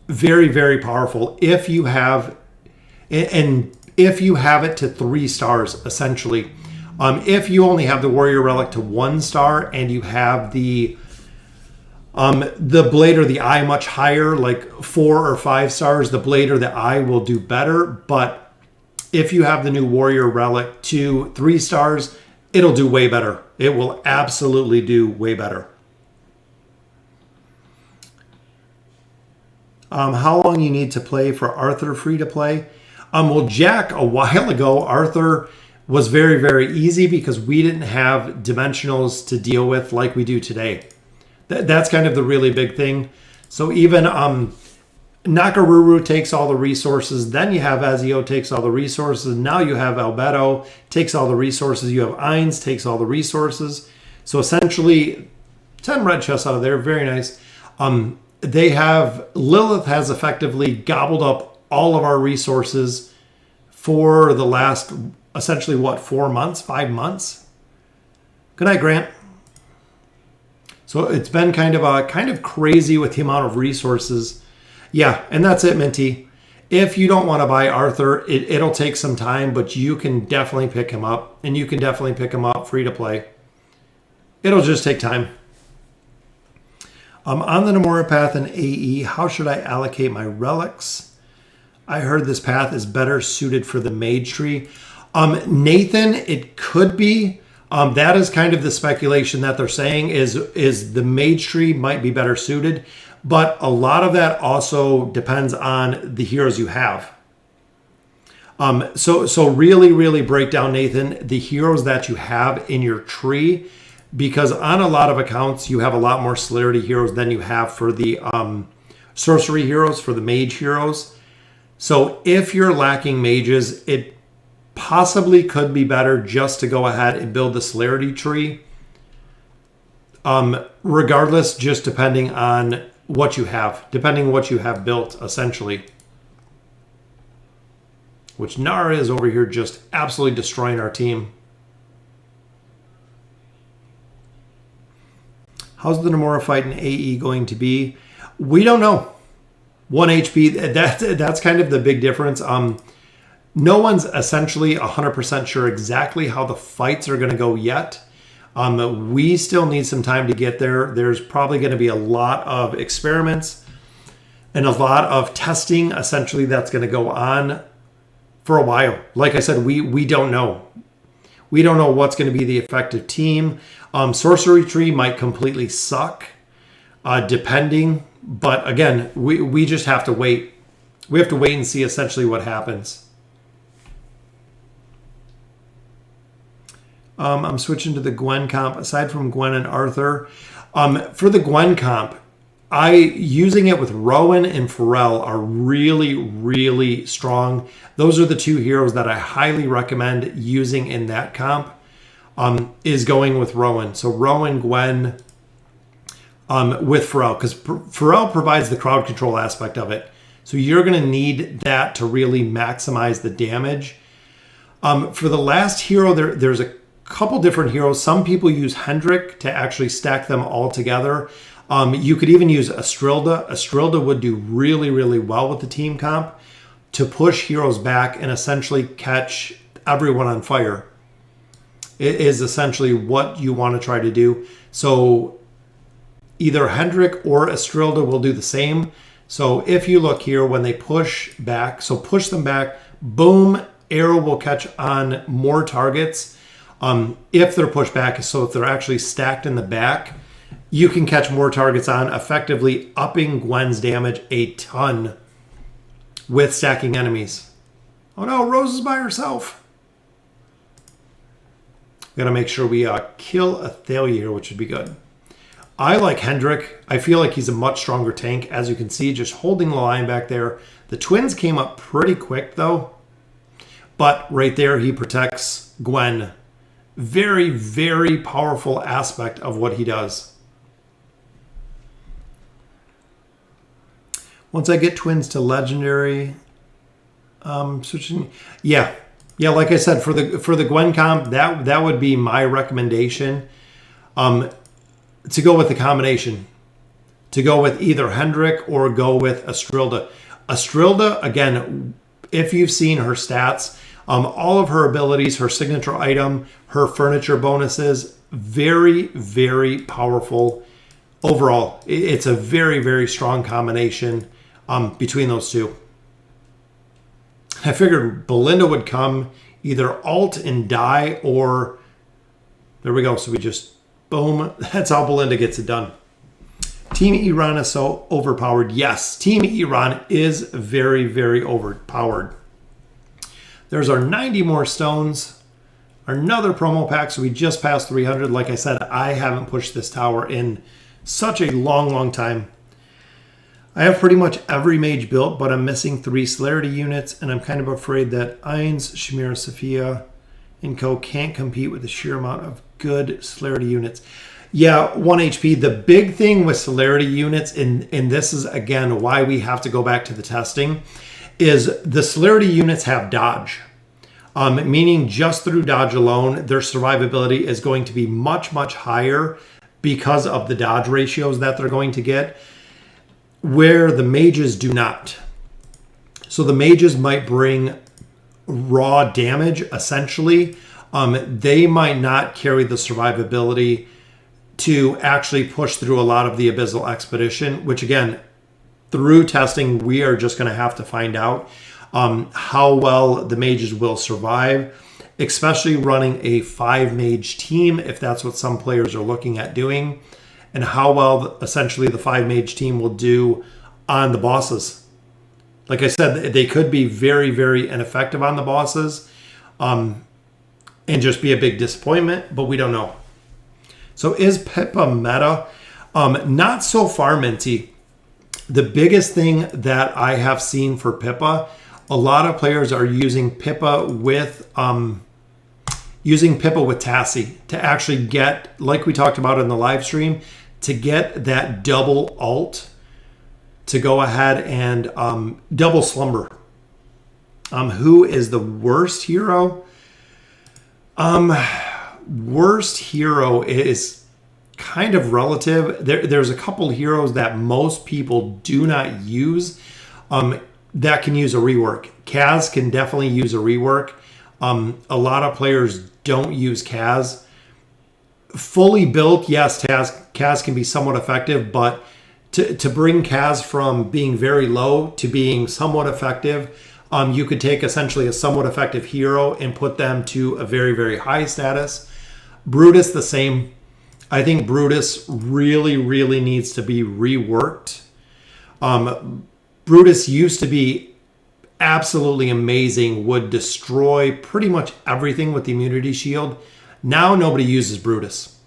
Very, very powerful. If you have it to 3 stars, essentially. If you only have the warrior relic to 1 star and you have the blade or the eye much higher, like 4 or 5 stars, the blade or the eye will do better. But if you have the new warrior relic to 3 stars, it'll do way better. It will absolutely do way better. How long you need to play for Arthur free to play? Well, Jack, a while ago, Arthur was very, very easy because we didn't have dimensionals to deal with like we do today. That's kind of the really big thing. So even Nakaruru takes all the resources. Then you have Ezio takes all the resources. Now you have Albedo takes all the resources. You have Ainz takes all the resources. So essentially 10 red chests out of there. Very nice. Lilith has effectively gobbled up all of our resources for the last, essentially, 4 months, 5 months? Good night, Grant. So it's been kind of crazy with the amount of resources. Yeah, and that's it, Minty. If you don't want to buy Arthur, it'll take some time, but you can definitely pick him up, and you can definitely pick him up free to play. It'll just take time. On the Namora path in AE, how should I allocate my relics? I heard this path is better suited for the mage tree. Nathan, it could be. That is kind of the speculation that they're saying is the mage tree might be better suited, but a lot of that also depends on the heroes you have. So really, really break down, Nathan, the heroes that you have in your tree, because on a lot of accounts, you have a lot more celerity heroes than you have for the sorcery heroes, for the mage heroes. So if you're lacking mages, it possibly could be better just to go ahead and build the celerity tree. Regardless, just depending on what you have, built, essentially. Which Nara is over here just absolutely destroying our team. How's the Namora fight in AE going to be? We don't know. 1 HP, that's kind of the big difference. No one's essentially 100% sure exactly how the fights are going to go yet. We still need some time to get there. There's probably going to be a lot of experiments and a lot of testing, essentially, that's going to go on for a while. Like I said, we don't know. We don't know what's going to be the effective team. Sorcery tree might completely suck, depending. But again, we just have to wait. We have to wait and see essentially what happens. I'm switching to the Gwen comp. Aside from Gwen and Arthur, for the Gwen comp, using it with Rowan and Pharrell are really, really strong. Those are the 2 heroes that I highly recommend using in that comp. Is going with Rowan. So Rowan, Gwen, with Pharrell, because Pharrell provides the crowd control aspect of it. So you're going to need that to really maximize the damage. For the last hero, there's a couple different heroes. Some people use Hendrik to actually stack them all together. You could even use Astrilda. Astrilda would do really, really well with the team comp to push heroes back and essentially catch everyone on fire. It is essentially what you want to try to do. So either Hendrik or Astrilda will do the same. So if you look here, when they push back, so push them back, boom, arrow will catch on more targets. If they're pushed back, so if they're actually stacked in the back, you can catch more targets on, effectively upping Gwen's damage a ton with stacking enemies. Oh no, Rose is by herself. We gotta make sure we kill Athalia here, which would be good. I like Hendrik. I feel like he's a much stronger tank. As you can see, just holding the line back there. The twins came up pretty quick though. But right there, he protects Gwen. Very, very powerful aspect of what he does. Once I get twins to legendary, switching. Yeah, like I said, for the Gwen comp, that would be my recommendation. To go with the combination. To go with either Hendrik or go with Astrilda. Astrilda, again, if you've seen her stats, all of her abilities, her signature item, her furniture bonuses, very, very powerful. Overall, it's a very, very strong combination between those two. I figured Belinda would come either alt and die, or there we go. So we just, boom, that's how Belinda gets it done. Team Iran is so overpowered. Yes, Team Iran is very, very overpowered. There's our 90 more stones. Another promo pack, so we just passed 300. Like I said, I haven't pushed this tower in such a long, long time. I have pretty much every mage built, but I'm missing 3 celerity units, and I'm kind of afraid that Ainz, Shamira, Sophia, and co can't compete with the sheer amount of good celerity units. Yeah, 1 HP. The big thing with celerity units, and this is, again, why we have to go back to the testing, is the celerity units have dodge. Meaning just through dodge alone, their survivability is going to be much, much higher because of the dodge ratios that they're going to get, where the mages do not. So the mages might bring raw damage, essentially. They might not carry the survivability to actually push through a lot of the Abyssal Expedition, which again, through testing, we are just going to have to find out how well the mages will survive, especially running a 5-mage team, if that's what some players are looking at doing, and how well essentially the 5-mage team will do on the bosses. Like I said, they could be very, very ineffective on the bosses and just be a big disappointment, but we don't know. So is Pippa meta? Not so far, Minty. The biggest thing that I have seen for Pippa, a lot of players are using Pippa with Tassie to actually get, like we talked about in the live stream, to get that double ult to go ahead and double slumber. Who is the worst hero? Worst hero is kind of relative. There's a couple heroes that most people do not use that can use a rework. Kaz can definitely use a rework. A lot of players don't use Kaz. Fully built, yes, Kaz can be somewhat effective, but to bring Kaz from being very low to being somewhat effective, you could take essentially a somewhat effective hero and put them to a very, very high status. Brutus, the same. I think Brutus really, really needs to be reworked. Brutus used to be absolutely amazing, would destroy pretty much everything with the immunity shield. Now nobody uses Brutus,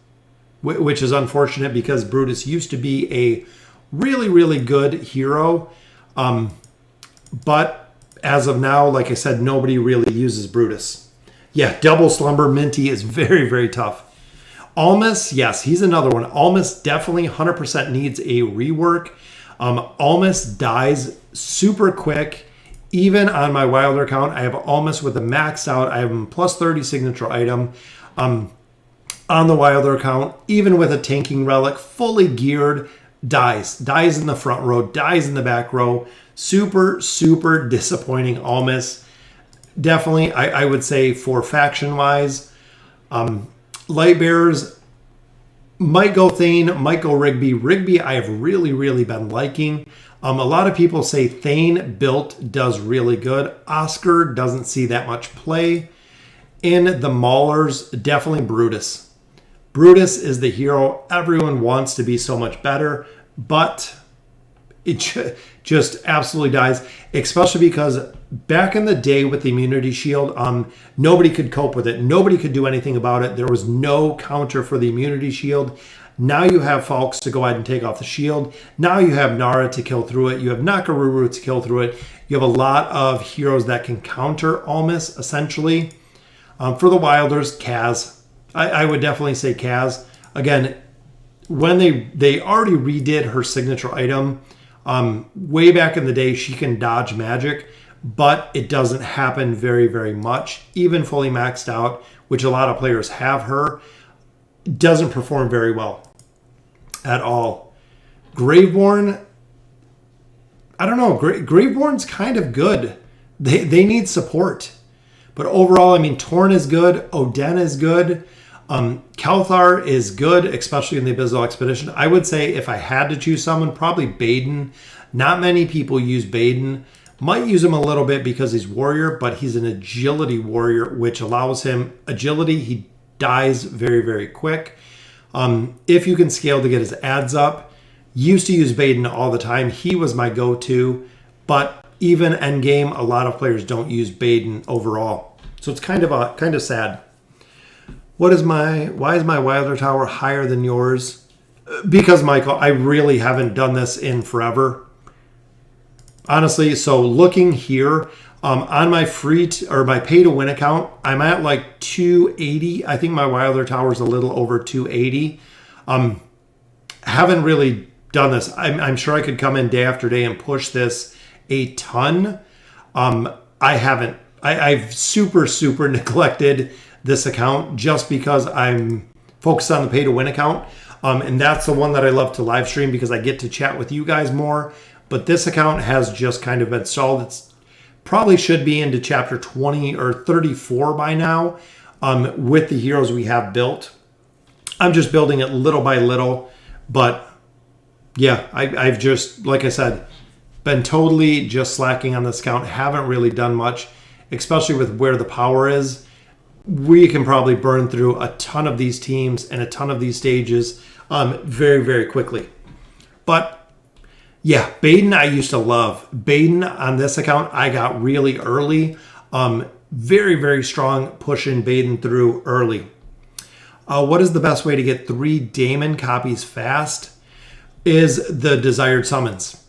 which is unfortunate because Brutus used to be a really, really good hero. But as of now, like I said, nobody really uses Brutus. Yeah, double slumber Minty is very, very tough. Almas, yes, he's another one. Almas definitely 100% needs a rework. Almas dies super quick. Even on my Wilder account, I have Almas with a maxed out. I have him plus 30 signature item on the Wilder account. Even with a tanking relic, fully geared, dies. Dies in the front row, dies in the back row. Super, super disappointing Almas. Definitely, I would say for faction-wise, Light Bearers might go Thane, might go Rigby. Rigby I have really, really been liking. A lot of people say Thane built does really good. Oscar doesn't see that much play. In the Maulers, definitely Brutus. Brutus is the hero. Everyone wants to be so much better, but it just absolutely dies, especially because back in the day with the immunity shield, nobody could cope with it. Nobody could do anything about it. There was no counter for the immunity shield. Now you have Falks to go ahead and take off the shield. Now you have Nara to kill through it. You have Nakaruru to kill through it. You have a lot of heroes that can counter Almas, essentially. For the Wilders, Kaz. I would definitely say Kaz. Again, when they already redid her signature item, way back in the day, she can dodge magic, but it doesn't happen very, very much. Even fully maxed out, which a lot of players have her, doesn't perform very well at all. Graveborn, I don't know. Graveborn's kind of good. They need support. But overall, I mean, Torn is good. Oden is good. Kelthar is good, especially in the Abyssal Expedition. I would say if I had to choose someone, probably Baden. Not many people use Baden. Might use him a little bit because he's warrior, but he's an agility warrior, which allows him agility. He dies very, very quick. If you can scale to get his ads up, used to use Baden all the time. He was my go-to, but even endgame, a lot of players don't use Baden overall. So it's kind of sad. Why is my Wilder Tower higher than yours? Because, Michael, I really haven't done this in forever. Honestly, so looking here, on my my pay to win account, I'm at like 280. I think my Wilder Tower is a little over 280. Haven't really done this. I'm sure I could come in day after day and push this a ton. I haven't. I've super neglected this account just because I'm focused on the pay to win account. And that's the one that I love to live stream because I get to chat with you guys more. But this account has just kind of been stalled. It's probably should be into chapter 20 or 34 by now with the heroes we have built. I'm just building it little by little. But yeah, I've just, like I said, been totally just slacking on this account. Haven't really done much, especially with where the power is. We can probably burn through a ton of these teams and a ton of these stages very, very quickly. But yeah, Baden I used to love. Baden on this account I got really early. Very, very strong pushing Baden through early. What is the best way to get 3 Daemon copies fast? Is the desired summons.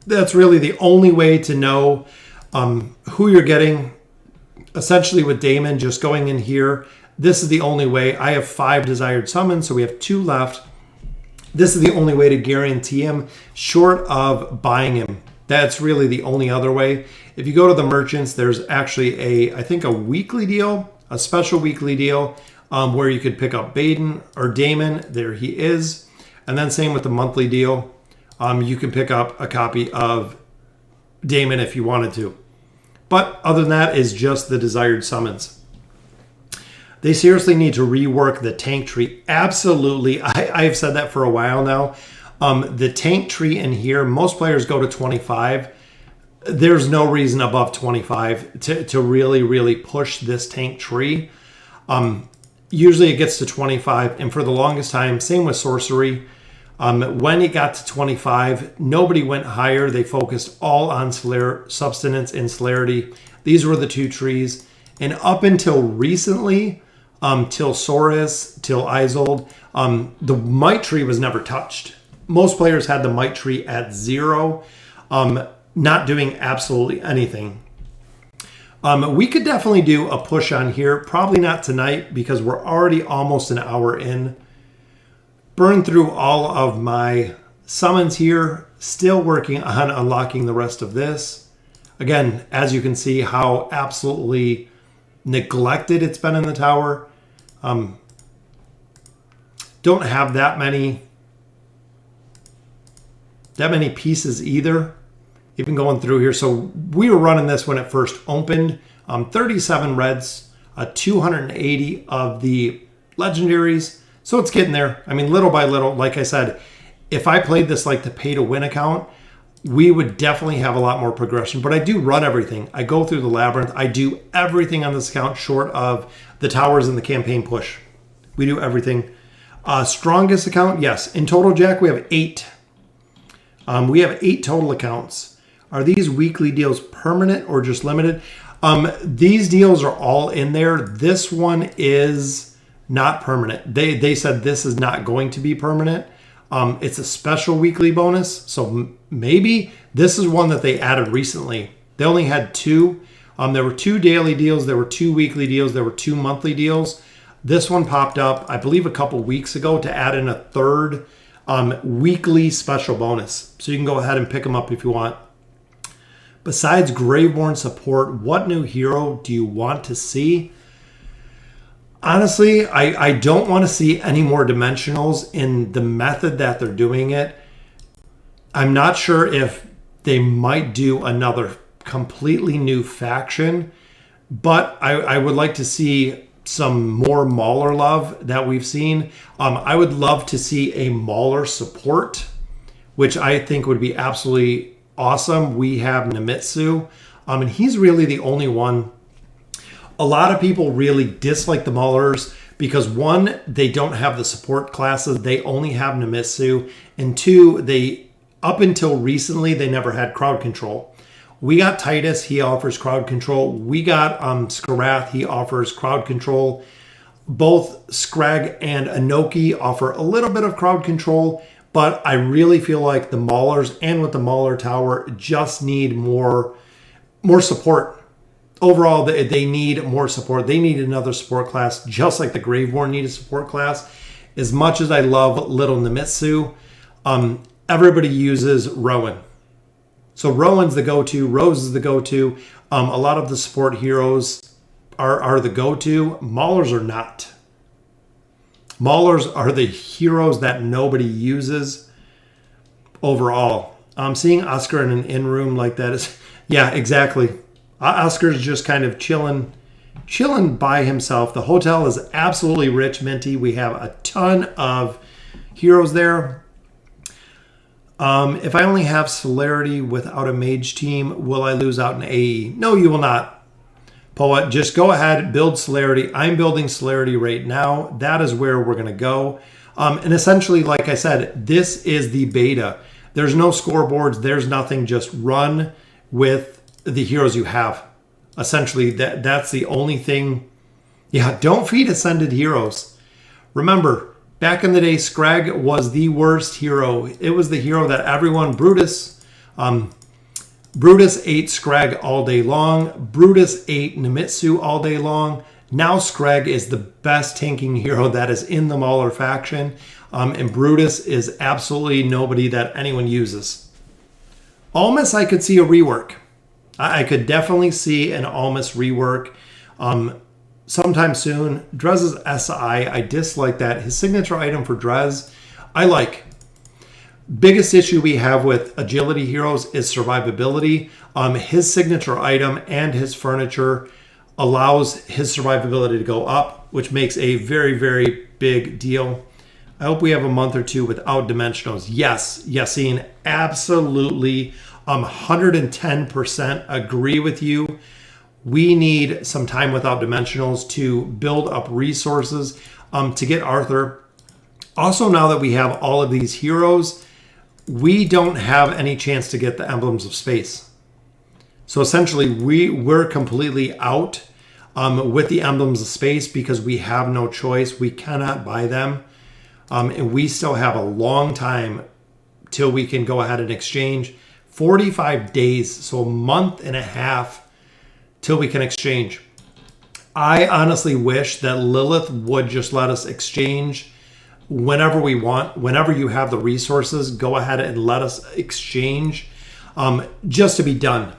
That's really the only way to know who you're getting. Essentially with Daemon, just going in here, this is the only way. I have 5 desired summons, so we have 2 left. This is the only way to guarantee him, short of buying him. That's really the only other way. If you go to the merchants, there's actually I think a weekly deal, a special weekly deal, where you could pick up Baden or Daemon. There he is. And then same with the monthly deal. You can pick up a copy of Daemon if you wanted to. But other than that is just the desired summons. They seriously need to rework the tank tree. Absolutely. I've said that for a while now. The tank tree in here, most players go to 25. There's no reason above 25 to really push this tank tree. Usually it gets to 25. And for the longest time, same with sorcery. When it got to 25, nobody went higher. They focused all on substance and celerity. These were the 2 trees. And up until recently, till Saurus, till Isolde, the might tree was never touched. Most players had the might tree at 0, not doing absolutely anything. We could definitely do a push on here. Probably not tonight because we're already almost an hour in. Burn through all of my summons here. Still working on unlocking the rest of this. Again, as you can see how absolutely neglected it's been in the tower. Don't have that many pieces either. Even going through here. So we were running this when it first opened. 37 reds, 280 of the legendaries. So it's getting there. I mean, little by little, like I said, if I played this like the pay to win account, we would definitely have a lot more progression. But I do run everything. I go through the labyrinth. I do everything on this account short of the towers and the campaign push. We do everything. Strongest account, yes. In total, Jack, we have 8. We have 8 total accounts. Are these weekly deals permanent or just limited? These deals are all in there. This one is not permanent. They said this is not going to be permanent. It's a special weekly bonus. So maybe this is one that they added recently. They only had 2. There were 2 daily deals. There were 2 weekly deals. There were 2 monthly deals. This one popped up, I believe, a couple weeks ago to add in a 3rd weekly special bonus. So you can go ahead and pick them up if you want. Besides Graveborn support, what new hero do you want to see? Honestly, I don't want to see any more dimensionals in the method that they're doing it. I'm not sure if they might do another completely new faction, but I would like to see some more Mauler love that we've seen. I would love to see a Mauler support, which I think would be absolutely awesome. We have Nemitsu, and he's really the only one. A lot of people really dislike the Maulers because 1, they don't have the support classes. They only have Nemitsu, and 2, they up until recently they never had crowd control. We got Titus, he offers crowd control. We got Skarath, he offers crowd control. Both Scrag and Anoki offer a little bit of crowd control, but I really feel like the Maulers and with the Mauler Tower just need more support. Overall, they need more support. They need another support class, just like the Graveborn need a support class. As much as I love Little Nemitsu, everybody uses Rowan. So Rowan's the go-to, Rose is the go-to. A lot of the support heroes are the go-to. Maulers are not. Maulers are the heroes that nobody uses overall. Seeing Oscar in an in-room like that is, yeah, exactly. Oscar's just kind of chilling by himself. The hotel is absolutely rich, Minty. We have a ton of heroes there. If I only have Celerity without a mage team, will I lose out in AE? No, you will not. Poet, just go ahead, build Celerity. I'm building Celerity right now. That is where we're going to go. And essentially, like I said, this is the beta. There's no scoreboards. There's nothing. Just run with the heroes you have. Essentially, that's the only thing. Yeah, don't feed Ascended heroes. Remember, back in the day, Scrag was the worst hero. It was the hero that everyone, Brutus ate Scrag all day long. Brutus ate Nemitsu all day long. Now Scrag is the best tanking hero that is in the Mauler faction. And Brutus is absolutely nobody that anyone uses. Almas, I could see a rework. I could definitely see an Almas rework. Sometime soon. Drez's SI, I dislike that. His signature item for Drez, I like. Biggest issue we have with agility heroes is survivability. His signature item and his furniture allows his survivability to go up, which makes a very, very big deal. I hope we have a month or 2 without dimensionals. Yes, Yassine, absolutely 110% agree with you. We need some time without dimensionals to build up resources to get Arthur. Also, now that we have all of these heroes, we don't have any chance to get the emblems of space. So essentially, we're completely out with the emblems of space because we have no choice. We cannot buy them. And we still have a long time till we can go ahead and exchange. 45 days, so a month and a half till we can exchange. I honestly wish that Lilith would just let us exchange whenever we want. Whenever you have the resources, go ahead and let us exchange just to be done.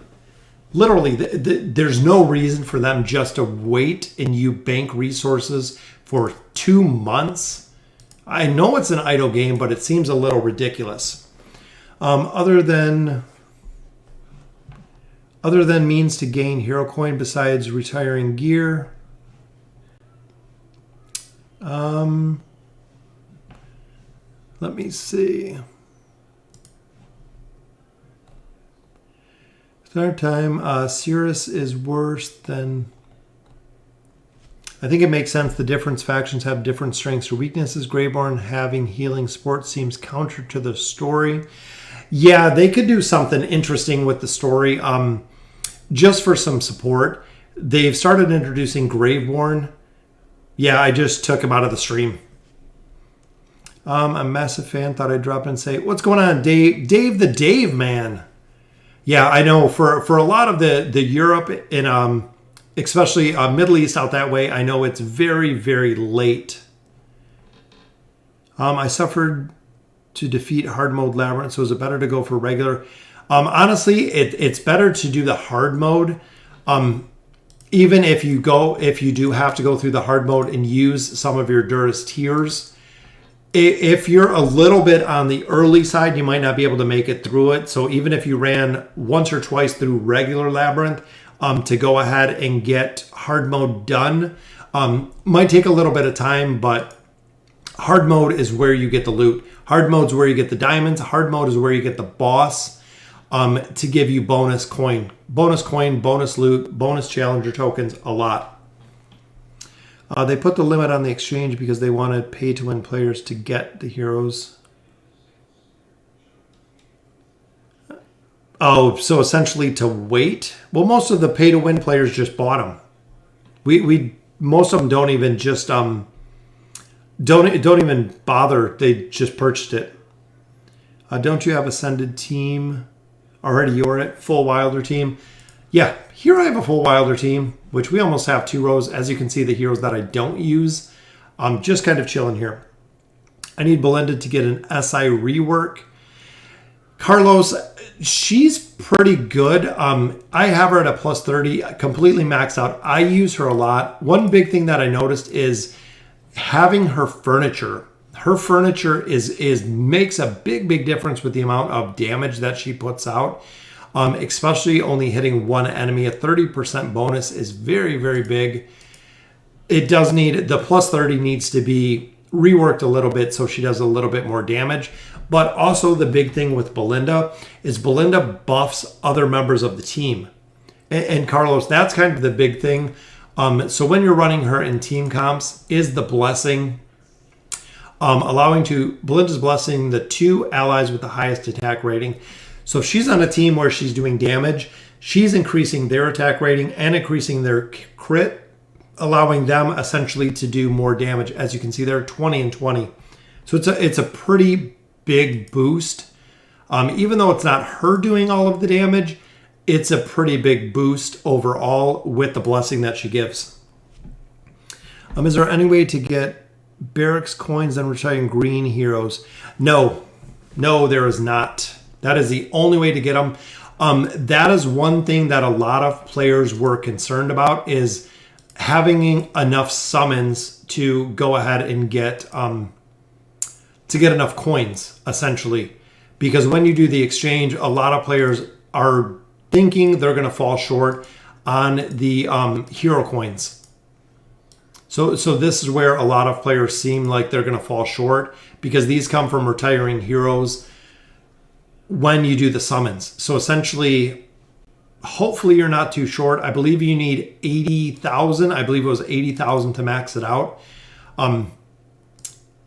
Literally, there's no reason for them just to wait and you bank resources for 2 months. I know it's an idle game, but it seems a little ridiculous. Other than means to gain hero coin besides retiring gear. Let me see. Third time, Cirrus is worse than... I think it makes sense. The different factions have different strengths or weaknesses. Greyborn having healing support seems counter to the story. Yeah, they could do something interesting with the story. Just for some support, they've started introducing Graveborn. Yeah, I just took him out of the stream. I'm a massive fan. Thought I'd drop in and say, what's going on, Dave? Dave the Dave, man. Yeah, I know. For a lot of the Europe and especially Middle East out that way, I know it's very, very late. I suffered to defeat hard mode Labyrinth, so is it better to go for regular? Honestly, it's better to do the hard mode. Even if you do have to go through the hard mode and use some of your Durst tiers, if you're a little bit on the early side, you might not be able to make it through it. So even if you ran once or twice through regular Labyrinth, to go ahead and get hard mode done, might take a little bit of time, but hard mode is where you get the loot. Hard mode is where you get the diamonds. Hard mode is where you get the boss to give you bonus coin, bonus loot, bonus challenger tokens, a lot. They put the limit on the exchange because they wanted pay-to-win players to get the heroes. Oh, so essentially to wait? Well, most of the pay-to-win players just bought them. Most of them don't even just don't even bother. They just purchased it. Don't you have Ascended team already? You're at full Wilder team. Yeah, here I have a full Wilder team, which we almost have 2 rows. As you can see, the heroes that I don't use, I'm just kind of chilling here. I need Belinda to get an SI rework. Carlos, she's pretty good. I have her at a plus 30, completely maxed out. I use her a lot. One big thing that I noticed is having her furniture. Her furniture makes a big difference with the amount of damage that she puts out. Especially only hitting one enemy. A 30% bonus is very, very big. It does need, the plus 30 needs to be reworked a little bit so she does a little bit more damage. But also the big thing with Belinda is Belinda buffs other members of the team. And Carlos, that's kind of the big thing. So when you're running her in team comps, is the blessing Belinda's blessing the 2 allies with the highest attack rating. So if she's on a team where she's doing damage, she's increasing their attack rating and increasing their crit, allowing them essentially to do more damage. As you can see, they're 20 and 20. So it's a pretty big boost. Even though it's not her doing all of the damage, it's a pretty big boost overall with the blessing that she gives. Is there any way to get barracks coins and retiring green heroes? No, there is not. That is the only way to get them. That is one thing that a lot of players were concerned about, is having enough summons to go ahead and get enough coins, essentially. Because when you do the exchange, a lot of players are thinking they're going to fall short on the hero coins. So this is where a lot of players seem like they're going to fall short, because these come from retiring heroes when you do the summons. So essentially, hopefully you're not too short. I believe you need 80,000. I believe it was 80,000 to max it out.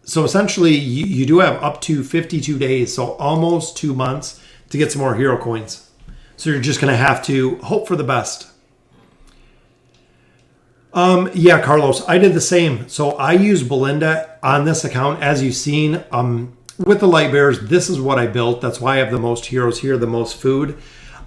So essentially you do have up to 52 days, so almost 2 months to get some more hero coins. So you're just going to have to hope for the best. Yeah, Carlos, I did the same. So I use Belinda on this account. As you've seen, with the light bearers, this is what I built. That's why I have the most heroes here, the most food.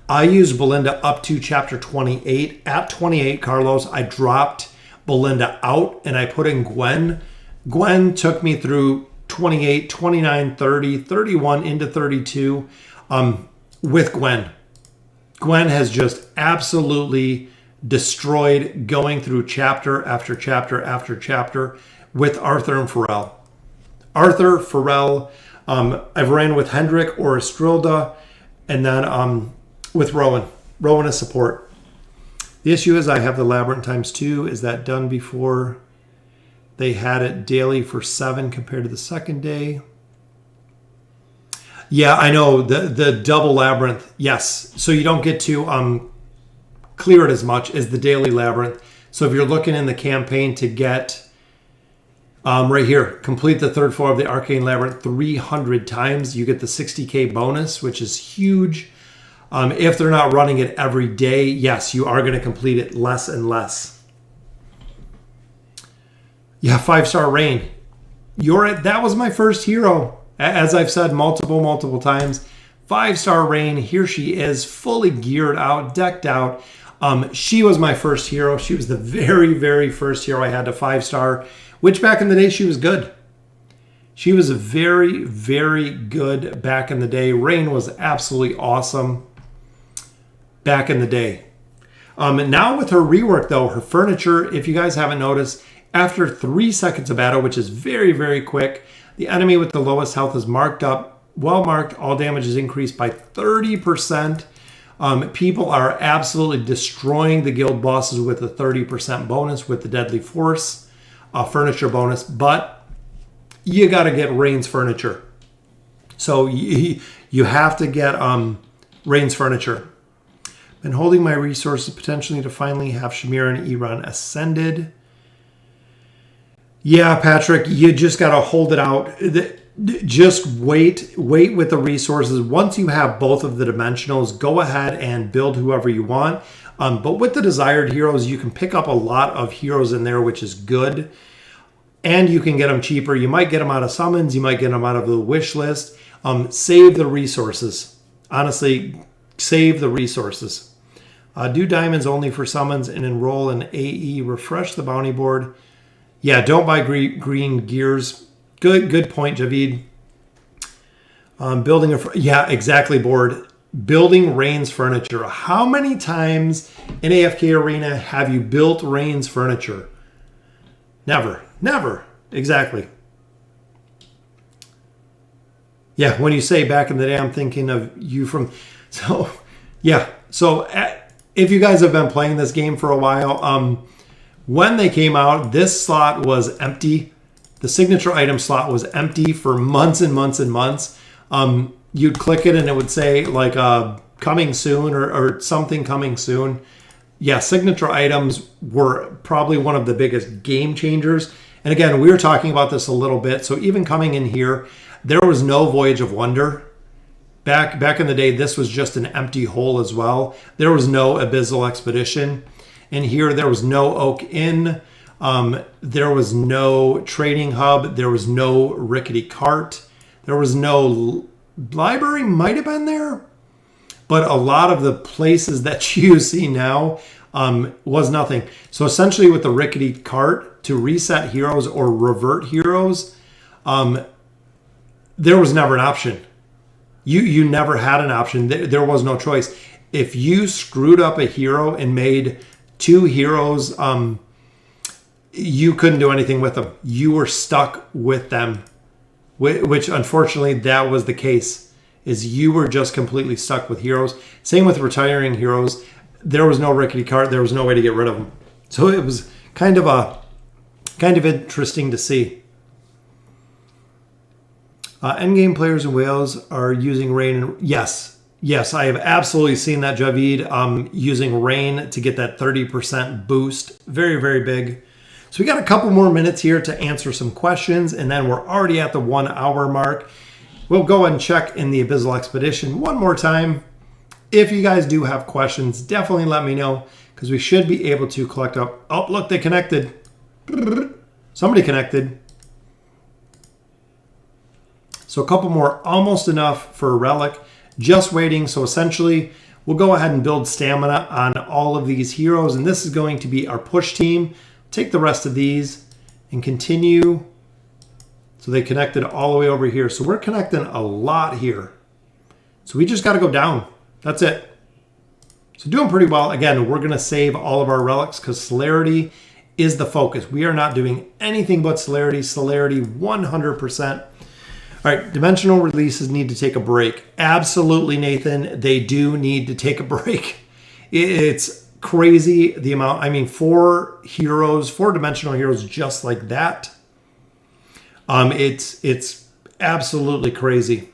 I used Belinda up to chapter 28. At 28, Carlos, I dropped Belinda out and I put in Gwen. Gwen took me through 28, 29, 30, 31 into 32 with Gwen. Gwen has just absolutely destroyed going through chapter after chapter after chapter with Arthur and Pharrell. Arthur, Pharrell, I've ran with Hendrik or Estrilda, and then with Rowan. Rowan is support. The issue is I have the Labyrinth ×2. Is that done before they had it daily for 7 compared to the second day? Yeah, I know the double labyrinth. Yes, so you don't get to clear it as much as the daily labyrinth. So if you're looking in the campaign to get right here, complete the third floor of the arcane labyrinth 300 times, you get the 60k bonus, which is huge. If they're not running it every day, yes, you are going to complete it less and less. Yeah, 5-star Rain. That was my first hero. As I've said multiple times, 5-star Rain, here she is, fully geared out, decked out. She was my first hero. She was the very first hero I had to 5-star, which back in the day, she was good. She was very good back in the day. Rain was absolutely awesome back in the day. Now with her rework, though, her furniture, if you guys haven't noticed, after 3 seconds of battle, which is very quick, the enemy with the lowest health is marked up, well marked, all damage is increased by 30%. People are absolutely destroying the guild bosses with a 30% bonus with the Deadly Force furniture bonus, but you got to get Rain's furniture. So you have to get Rain's furniture. Been holding my resources potentially to finally have Shamir and Iran ascended. Yeah, Patrick, you just got to hold it out. Just wait with the resources. Once you have both of the dimensionals, go ahead and build whoever you want. But with the desired heroes, you can pick up a lot of heroes in there, which is good. And you can get them cheaper. You might get them out of summons. You might get them out of the wish list. Save the resources. Honestly, save the resources. Do diamonds only for summons and enroll in AE. Refresh the bounty board. Yeah, don't buy green gears. Good point, Javid. Yeah, exactly, board. Building Rain's furniture. How many times in AFK Arena have you built Rain's furniture? Never. Exactly. Yeah, when you say back in the day, I'm thinking of you from... So, yeah. So, if you guys have been playing this game for a while... when they came out, this slot was empty. The signature item slot was empty for months and months. You'd click it and it would say like coming soon or something coming soon. Yeah, signature items were probably one of the biggest game changers. And again, we were talking about this a little bit. So even coming in here, there was no Voyage of Wonder. Back in the day, this was just an empty hole as well. There was no Abyssal Expedition. And here there was no Oak Inn, there was no trading hub, there was no rickety cart, there was no library, might have been there, but a lot of the places that you see now was nothing. So essentially with the rickety cart, to reset heroes or revert heroes, there was never an option. You never had an option. There was no choice. If you screwed up a hero and made 2 heroes, you couldn't do anything with them. You were stuck with them, which unfortunately that was the case, is you were just completely stuck with heroes. Same with retiring heroes. There was no rickety cart. There was no way to get rid of them. So it was kind of interesting to see. Endgame players in Wales are using Rain. Yes, I have absolutely seen that, Javid, using Rain to get that 30% boost. Very big. So we got a couple more minutes here to answer some questions, and then we're already at the 1 hour mark. We'll go and check in the Abyssal Expedition one more time. If you guys do have questions, definitely let me know, because we should be able to collect up. Oh, look, they connected. Somebody connected. So a couple more, almost enough for a Relic. Just waiting. So essentially, we'll go ahead and build stamina on all of these heroes. And this is going to be our push team. Take the rest of these and continue. So they connected all the way over here. So we're connecting a lot here. So we just got to go down. That's it. So doing pretty well. Again, we're going to save all of our relics because celerity is the focus. We are not doing anything but celerity. Celerity 100%. All right, dimensional releases need to take a break. Absolutely, Nathan. They do need to take a break. It's crazy the amount. I mean, 4 dimensional heroes just like that. It's absolutely crazy.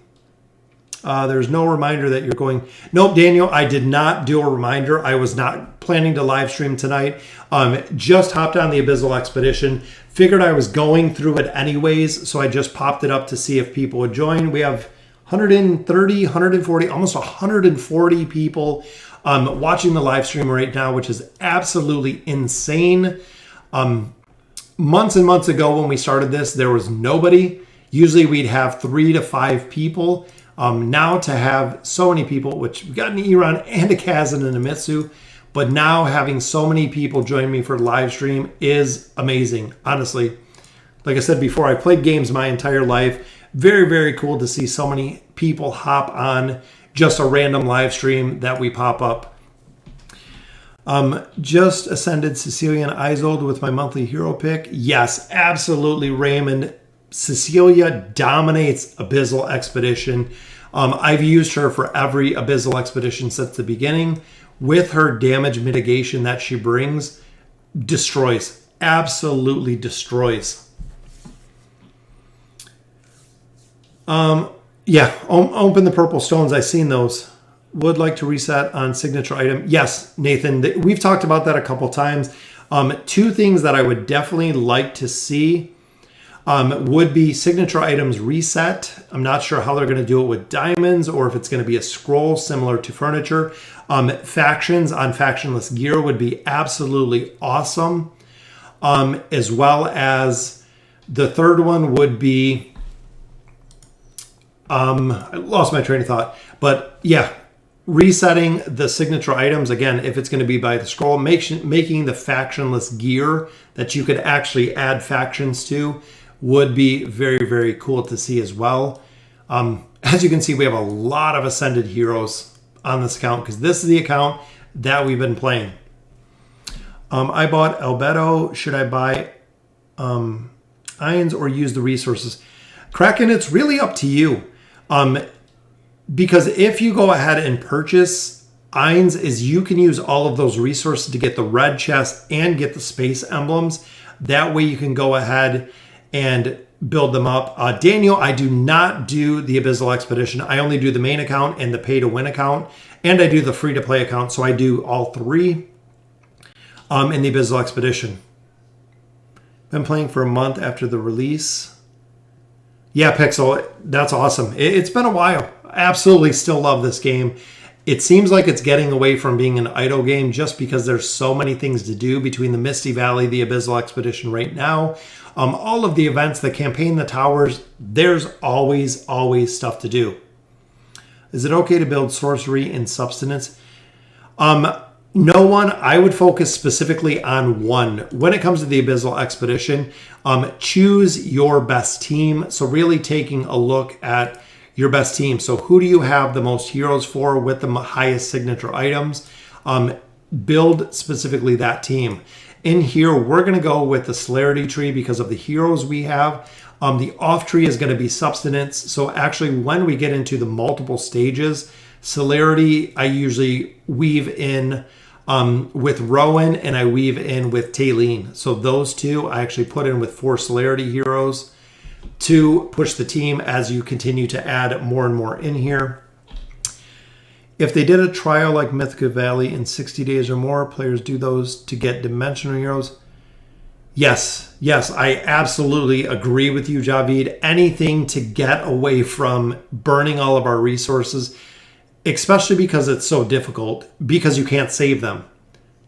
There's no reminder that you're going. Nope, Daniel, I did not do a reminder. I was not planning to live stream tonight. Just hopped on the Abyssal Expedition. Figured I was going through it anyways, so I just popped it up to see if people would join. We have 130, 140, almost 140 people watching the live stream right now, which is absolutely insane. Months and months ago when we started this, there was nobody. Usually we'd have 3 to 5 people. Now to have so many people, which we got an Iran and a Kazan and a Mitsu, but now having so many people join me for live stream is amazing. Honestly, like I said before, I played games my entire life. Very, very cool to see so many people hop on just a random live stream that we pop up. Just ascended Cecilia and Isolde with my monthly hero pick. Yes, absolutely, Raymond. Cecilia dominates Abyssal Expedition. I've used her for every Abyssal Expedition since the beginning. With her damage mitigation that she brings, destroys. Absolutely destroys. Yeah, open the purple stones. I've seen those. Would like to reset on signature item. Yes, Nathan, we've talked about that a couple times. 2 things that I would definitely like to see would be signature items reset. I'm not sure how they're going to do it with diamonds or if it's going to be a scroll similar to furniture. Factions on factionless gear would be absolutely awesome. As well as the third one would be, I lost my train of thought, but yeah, resetting the signature items, again, if it's going to be by the scroll, making the factionless gear that you could actually add factions to would be very, very cool to see as well. As you can see, we have a lot of Ascended heroes on this account because this is the account that we've been playing. I bought Albedo. Should I buy Ions or use the resources? Kraken, it's really up to you. Because if you go ahead and purchase Ions, is you can use all of those resources to get the red chest and get the space emblems. That way you can go ahead and build them up. Daniel, I do not do the Abyssal Expedition. I only do the main account and the pay to win account, and I do the free to play account. So I do all 3 in the Abyssal Expedition. Been playing for a month after the release. Yeah, Pixel, that's awesome. It's been a while. Absolutely still love this game. It seems like it's getting away from being an idle game just because there's so many things to do between the Misty Valley, the Abyssal Expedition right now. All of the events, the campaign, the towers, there's always stuff to do. Is it okay to build sorcery and substance? No one. I would focus specifically on one. When it comes to the Abyssal Expedition, choose your best team. So really taking a look at your best team. So who do you have the most heroes for with the highest signature items? Build specifically that team. In here, we're going to go with the celerity tree because of the heroes we have. The off tree is going to be substance. So actually, when we get into the multiple stages, celerity, I usually weave in with Rowan and I weave in with Taylene. So those 2 I actually put in with 4 celerity heroes to push the team as you continue to add more and more in here. If they did a trial like Mythica Valley in 60 days or more, players do those to get dimensional heroes. Yes, I absolutely agree with you, Javid. Anything to get away from burning all of our resources, especially because it's so difficult, because you can't save them.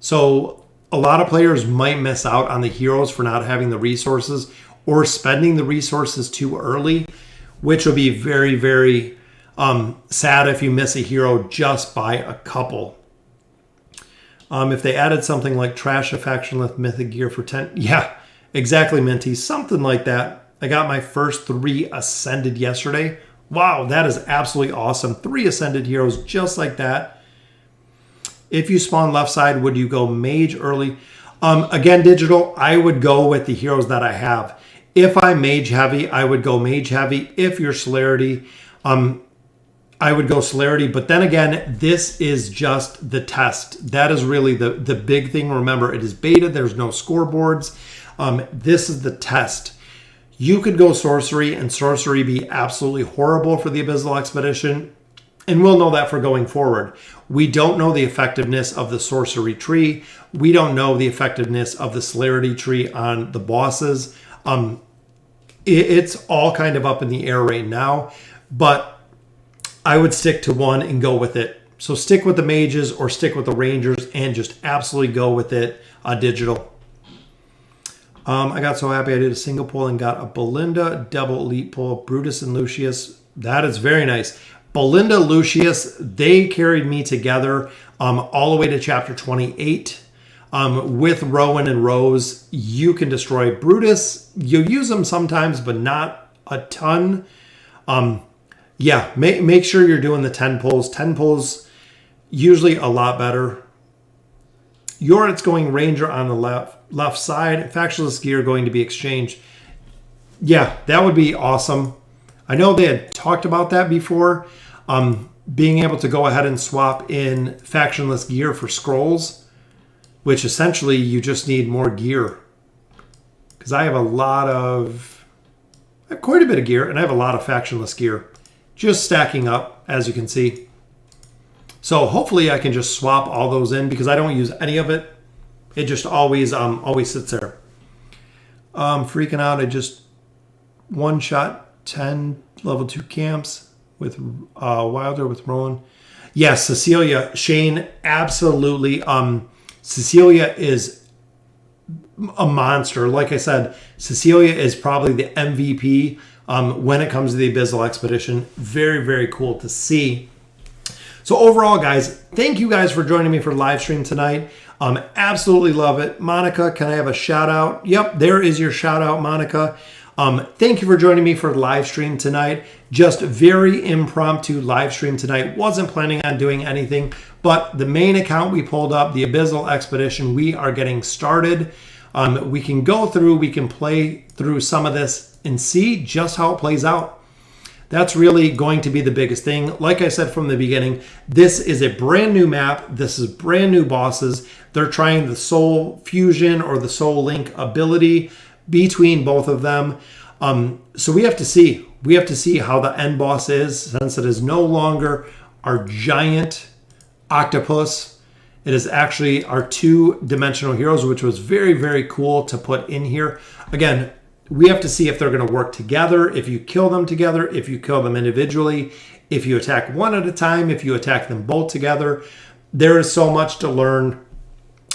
So a lot of players might miss out on the heroes for not having the resources or spending the resources too early, which will be very, very sad if you miss a hero just by a couple. If they added something like trash a factionless mythic gear for 10, yeah, exactly, Minty, something like that. I got my first 3 Ascended yesterday. Wow, that is absolutely awesome. 3 Ascended heroes just like that. If you spawn left side, would you go mage early? Again, Digital, I would go with the heroes that I have. If I'm mage heavy, I would go mage heavy. If you're celerity, I would go celerity. But then again, this is just the test. That is really the big thing. Remember, it is beta. There's no scoreboards. This is the test. You could go sorcery and sorcery be absolutely horrible for the Abyssal Expedition. And we'll know that for going forward. We don't know the effectiveness of the sorcery tree. We don't know the effectiveness of the celerity tree on the bosses. It's all kind of up in the air right now, but I would stick to one and go with it. So stick with the mages or stick with the rangers and just absolutely go with it digital. I got so happy I did a single pull and got a Belinda double elite pull, Brutus and Lucius. That is very nice. Belinda, Lucius, they carried me together all the way to chapter 28. With Rowan and Rose, you can destroy Brutus. You use them sometimes, but not a ton. Yeah, make sure you're doing the 10 pulls. 10 pulls, usually a lot better. Yorit's going Ranger on the left side. Factionless gear going to be exchanged. Yeah, that would be awesome. I know they had talked about that before. Being able to go ahead and swap in factionless gear for scrolls, which essentially you just need more gear. Because I have quite a bit of gear, and I have a lot of factionless gear. Just stacking up, as you can see. So hopefully I can just swap all those in because I don't use any of it. It just always sits there. Freaking out. I just one-shot 10 level 2 camps with Wilder with Rowan. Yes, Cecilia, Shane, absolutely. Cecilia is a monster. Like I said, Cecilia is probably the MVP when it comes to the Abyssal Expedition. Very, very cool to see. So overall, guys, thank you guys for joining me for live stream tonight. Absolutely love it. Monica, can I have a shout out? Yep, there is your shout out, Monica. Thank you for joining me for live stream tonight. Just very impromptu live stream tonight. Wasn't planning on doing anything, but the main account we pulled up, the Abyssal Expedition, we are getting started. We can go through, we can play through some of this and see just how it plays out. That's really going to be the biggest thing. Like I said from the beginning, this is a brand new map. This is brand new bosses. They're trying the soul fusion or the soul link ability between both of them. So we have to see. We have to see how the end boss is, since it is no longer our giant octopus. It is actually our two-dimensional heroes, which was very, very cool to put in here. Again, we have to see if they're going to work together, if you kill them together, if you kill them individually, if you attack one at a time, if you attack them both together. There is so much to learn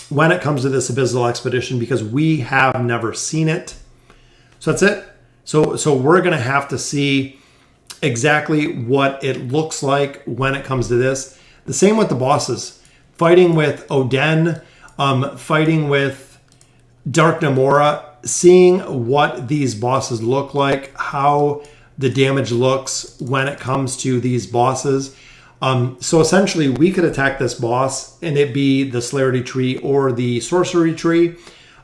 when it comes to this Abyssal Expedition because we have never seen it. So that's it. So we're going to have to see exactly what it looks like when it comes to this. The same with the bosses. Fighting with Oden, fighting with Dark Namora, seeing what these bosses look like, how the damage looks when it comes to these bosses. So essentially, we could attack this boss and it be the celerity tree or the sorcery tree.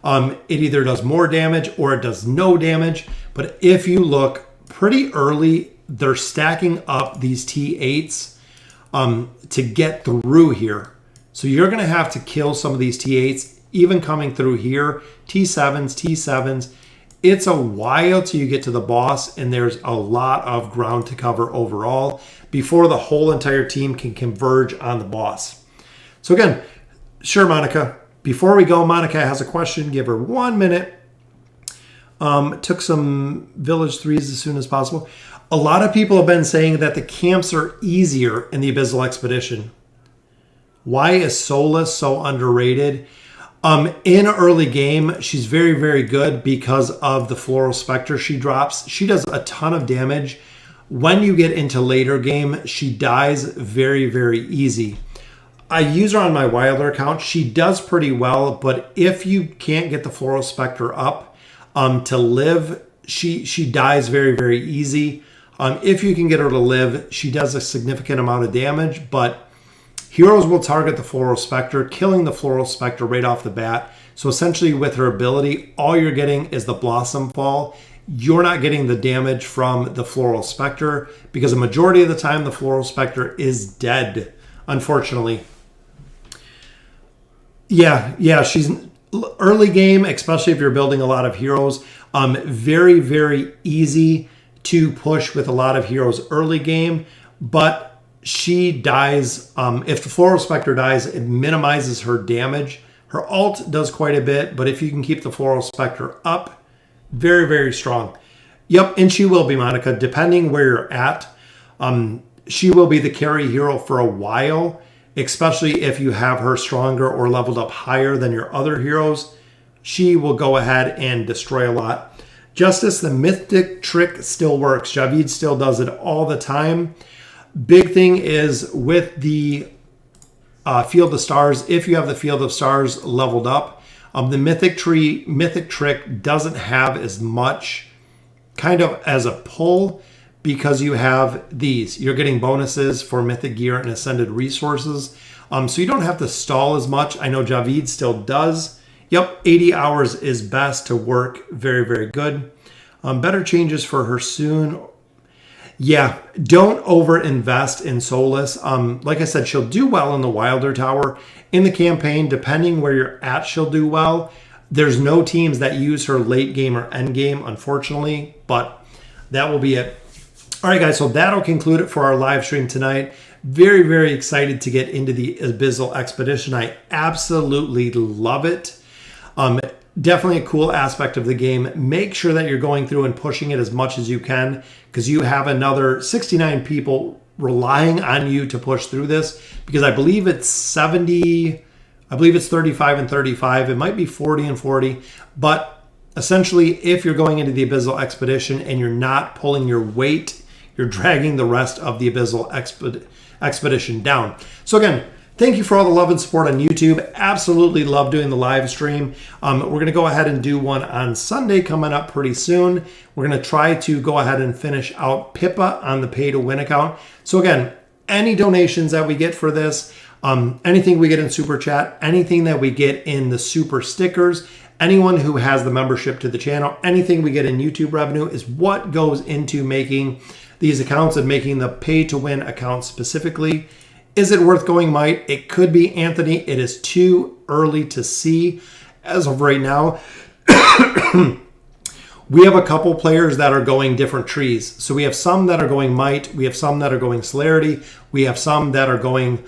It either does more damage or it does no damage. But if you look pretty early, they're stacking up these T8s to get through here. So you're going to have to kill some of these T8s, even coming through here. T7s. It's a while till you get to the boss, and there's a lot of ground to cover overall before the whole entire team can converge on the boss. So again, sure, Monica. Before we go, Monica has a question. Give her 1 minute. Took some village 3s as soon as possible. A lot of people have been saying that the camps are easier in the Abyssal Expedition. Why is Solus so underrated? In early game, she's very, very good because of the Floral Spectre she drops. She does a ton of damage. When you get into later game, she dies very, very easy. I use her on my Wilder account. She does pretty well, but if you can't get the Floral Spectre up to live, she dies very, very easy. If you can get her to live, she does a significant amount of damage, but heroes will target the Floral Spectre, killing the Floral Spectre right off the bat. So essentially with her ability, all you're getting is the Blossom Fall. You're not getting the damage from the Floral Spectre because a majority of the time the Floral Spectre is dead, unfortunately. Yeah, she's early game, especially if you're building a lot of heroes. Very, very easy to push with a lot of heroes early game, but she dies. If the Floral Spectre dies, it minimizes her damage. Her ult does quite a bit, but if you can keep the Floral Spectre up, very, very strong. Yep, and she will be, Monica, depending where you're at. She will be the carry hero for a while, especially if you have her stronger or leveled up higher than your other heroes. She will go ahead and destroy a lot. Justice, the Mythic trick still works. Javid still does it all the time. Big thing is with the Field of Stars, if you have the Field of Stars leveled up, the Mythic trick doesn't have as much kind of as a pull because you have these. You're getting bonuses for Mythic gear and Ascended resources. So you don't have to stall as much. I know Javid still does. Yep, 80 hours is best to work. Very, very good. Better changes for her soon. Yeah, don't over-invest in Soulless. Like I said, she'll do well in the Wilder Tower. In the campaign, depending where you're at, she'll do well. There's no teams that use her late game or end game, unfortunately, but that will be it. All right, guys, so that'll conclude it for our live stream tonight. Very, very excited to get into the Abyssal Expedition. I absolutely love it. Definitely a cool aspect of the game. Make sure that you're going through and pushing it as much as you can because you have another 69 people relying on you to push through this because I believe it's 70, I believe it's 35 and 35. It might be 40 and 40, but essentially if you're going into the Abyssal Expedition and you're not pulling your weight, you're dragging the rest of the Abyssal Expedition down. So again, thank you for all the love and support on YouTube. Absolutely love doing the live stream. We're going to go ahead and do one on Sunday coming up pretty soon. We're going to try to go ahead and finish out Pippa on the pay to win account. So again, any donations that we get for this, anything we get in Super Chat, anything that we get in the Super Stickers, anyone who has the membership to the channel, anything we get in YouTube revenue is what goes into making these accounts and making the pay to win account specifically. Is it worth going might? It could be, Anthony. It is too early to see as of right now. We have a couple players that are going different trees. So we have some that are going might. We have some that are going celerity. We have some that are going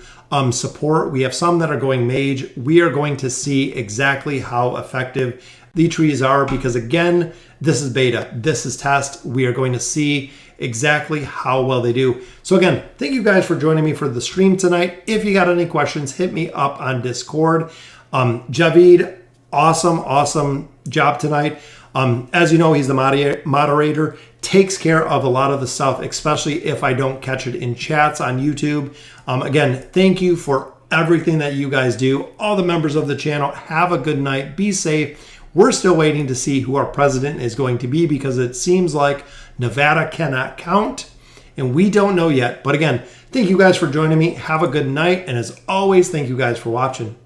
support. We have some that are going mage. We are going to see exactly how effective the trees are because, again, this is beta. This is test. We are going to see exactly how well they do. So again, thank you guys for joining me for the stream tonight. If you got any questions, hit me up on Discord. Javid, awesome job tonight. As you know, he's the moderator, takes care of a lot of the stuff, especially if I don't catch it in chats on YouTube. Again, thank you for everything that you guys do. All the members of the channel, have a good night. Be safe. We're still waiting to see who our president is going to be because it seems like Nevada cannot count, and we don't know yet. But again, thank you guys for joining me. Have a good night. And as always, thank you guys for watching.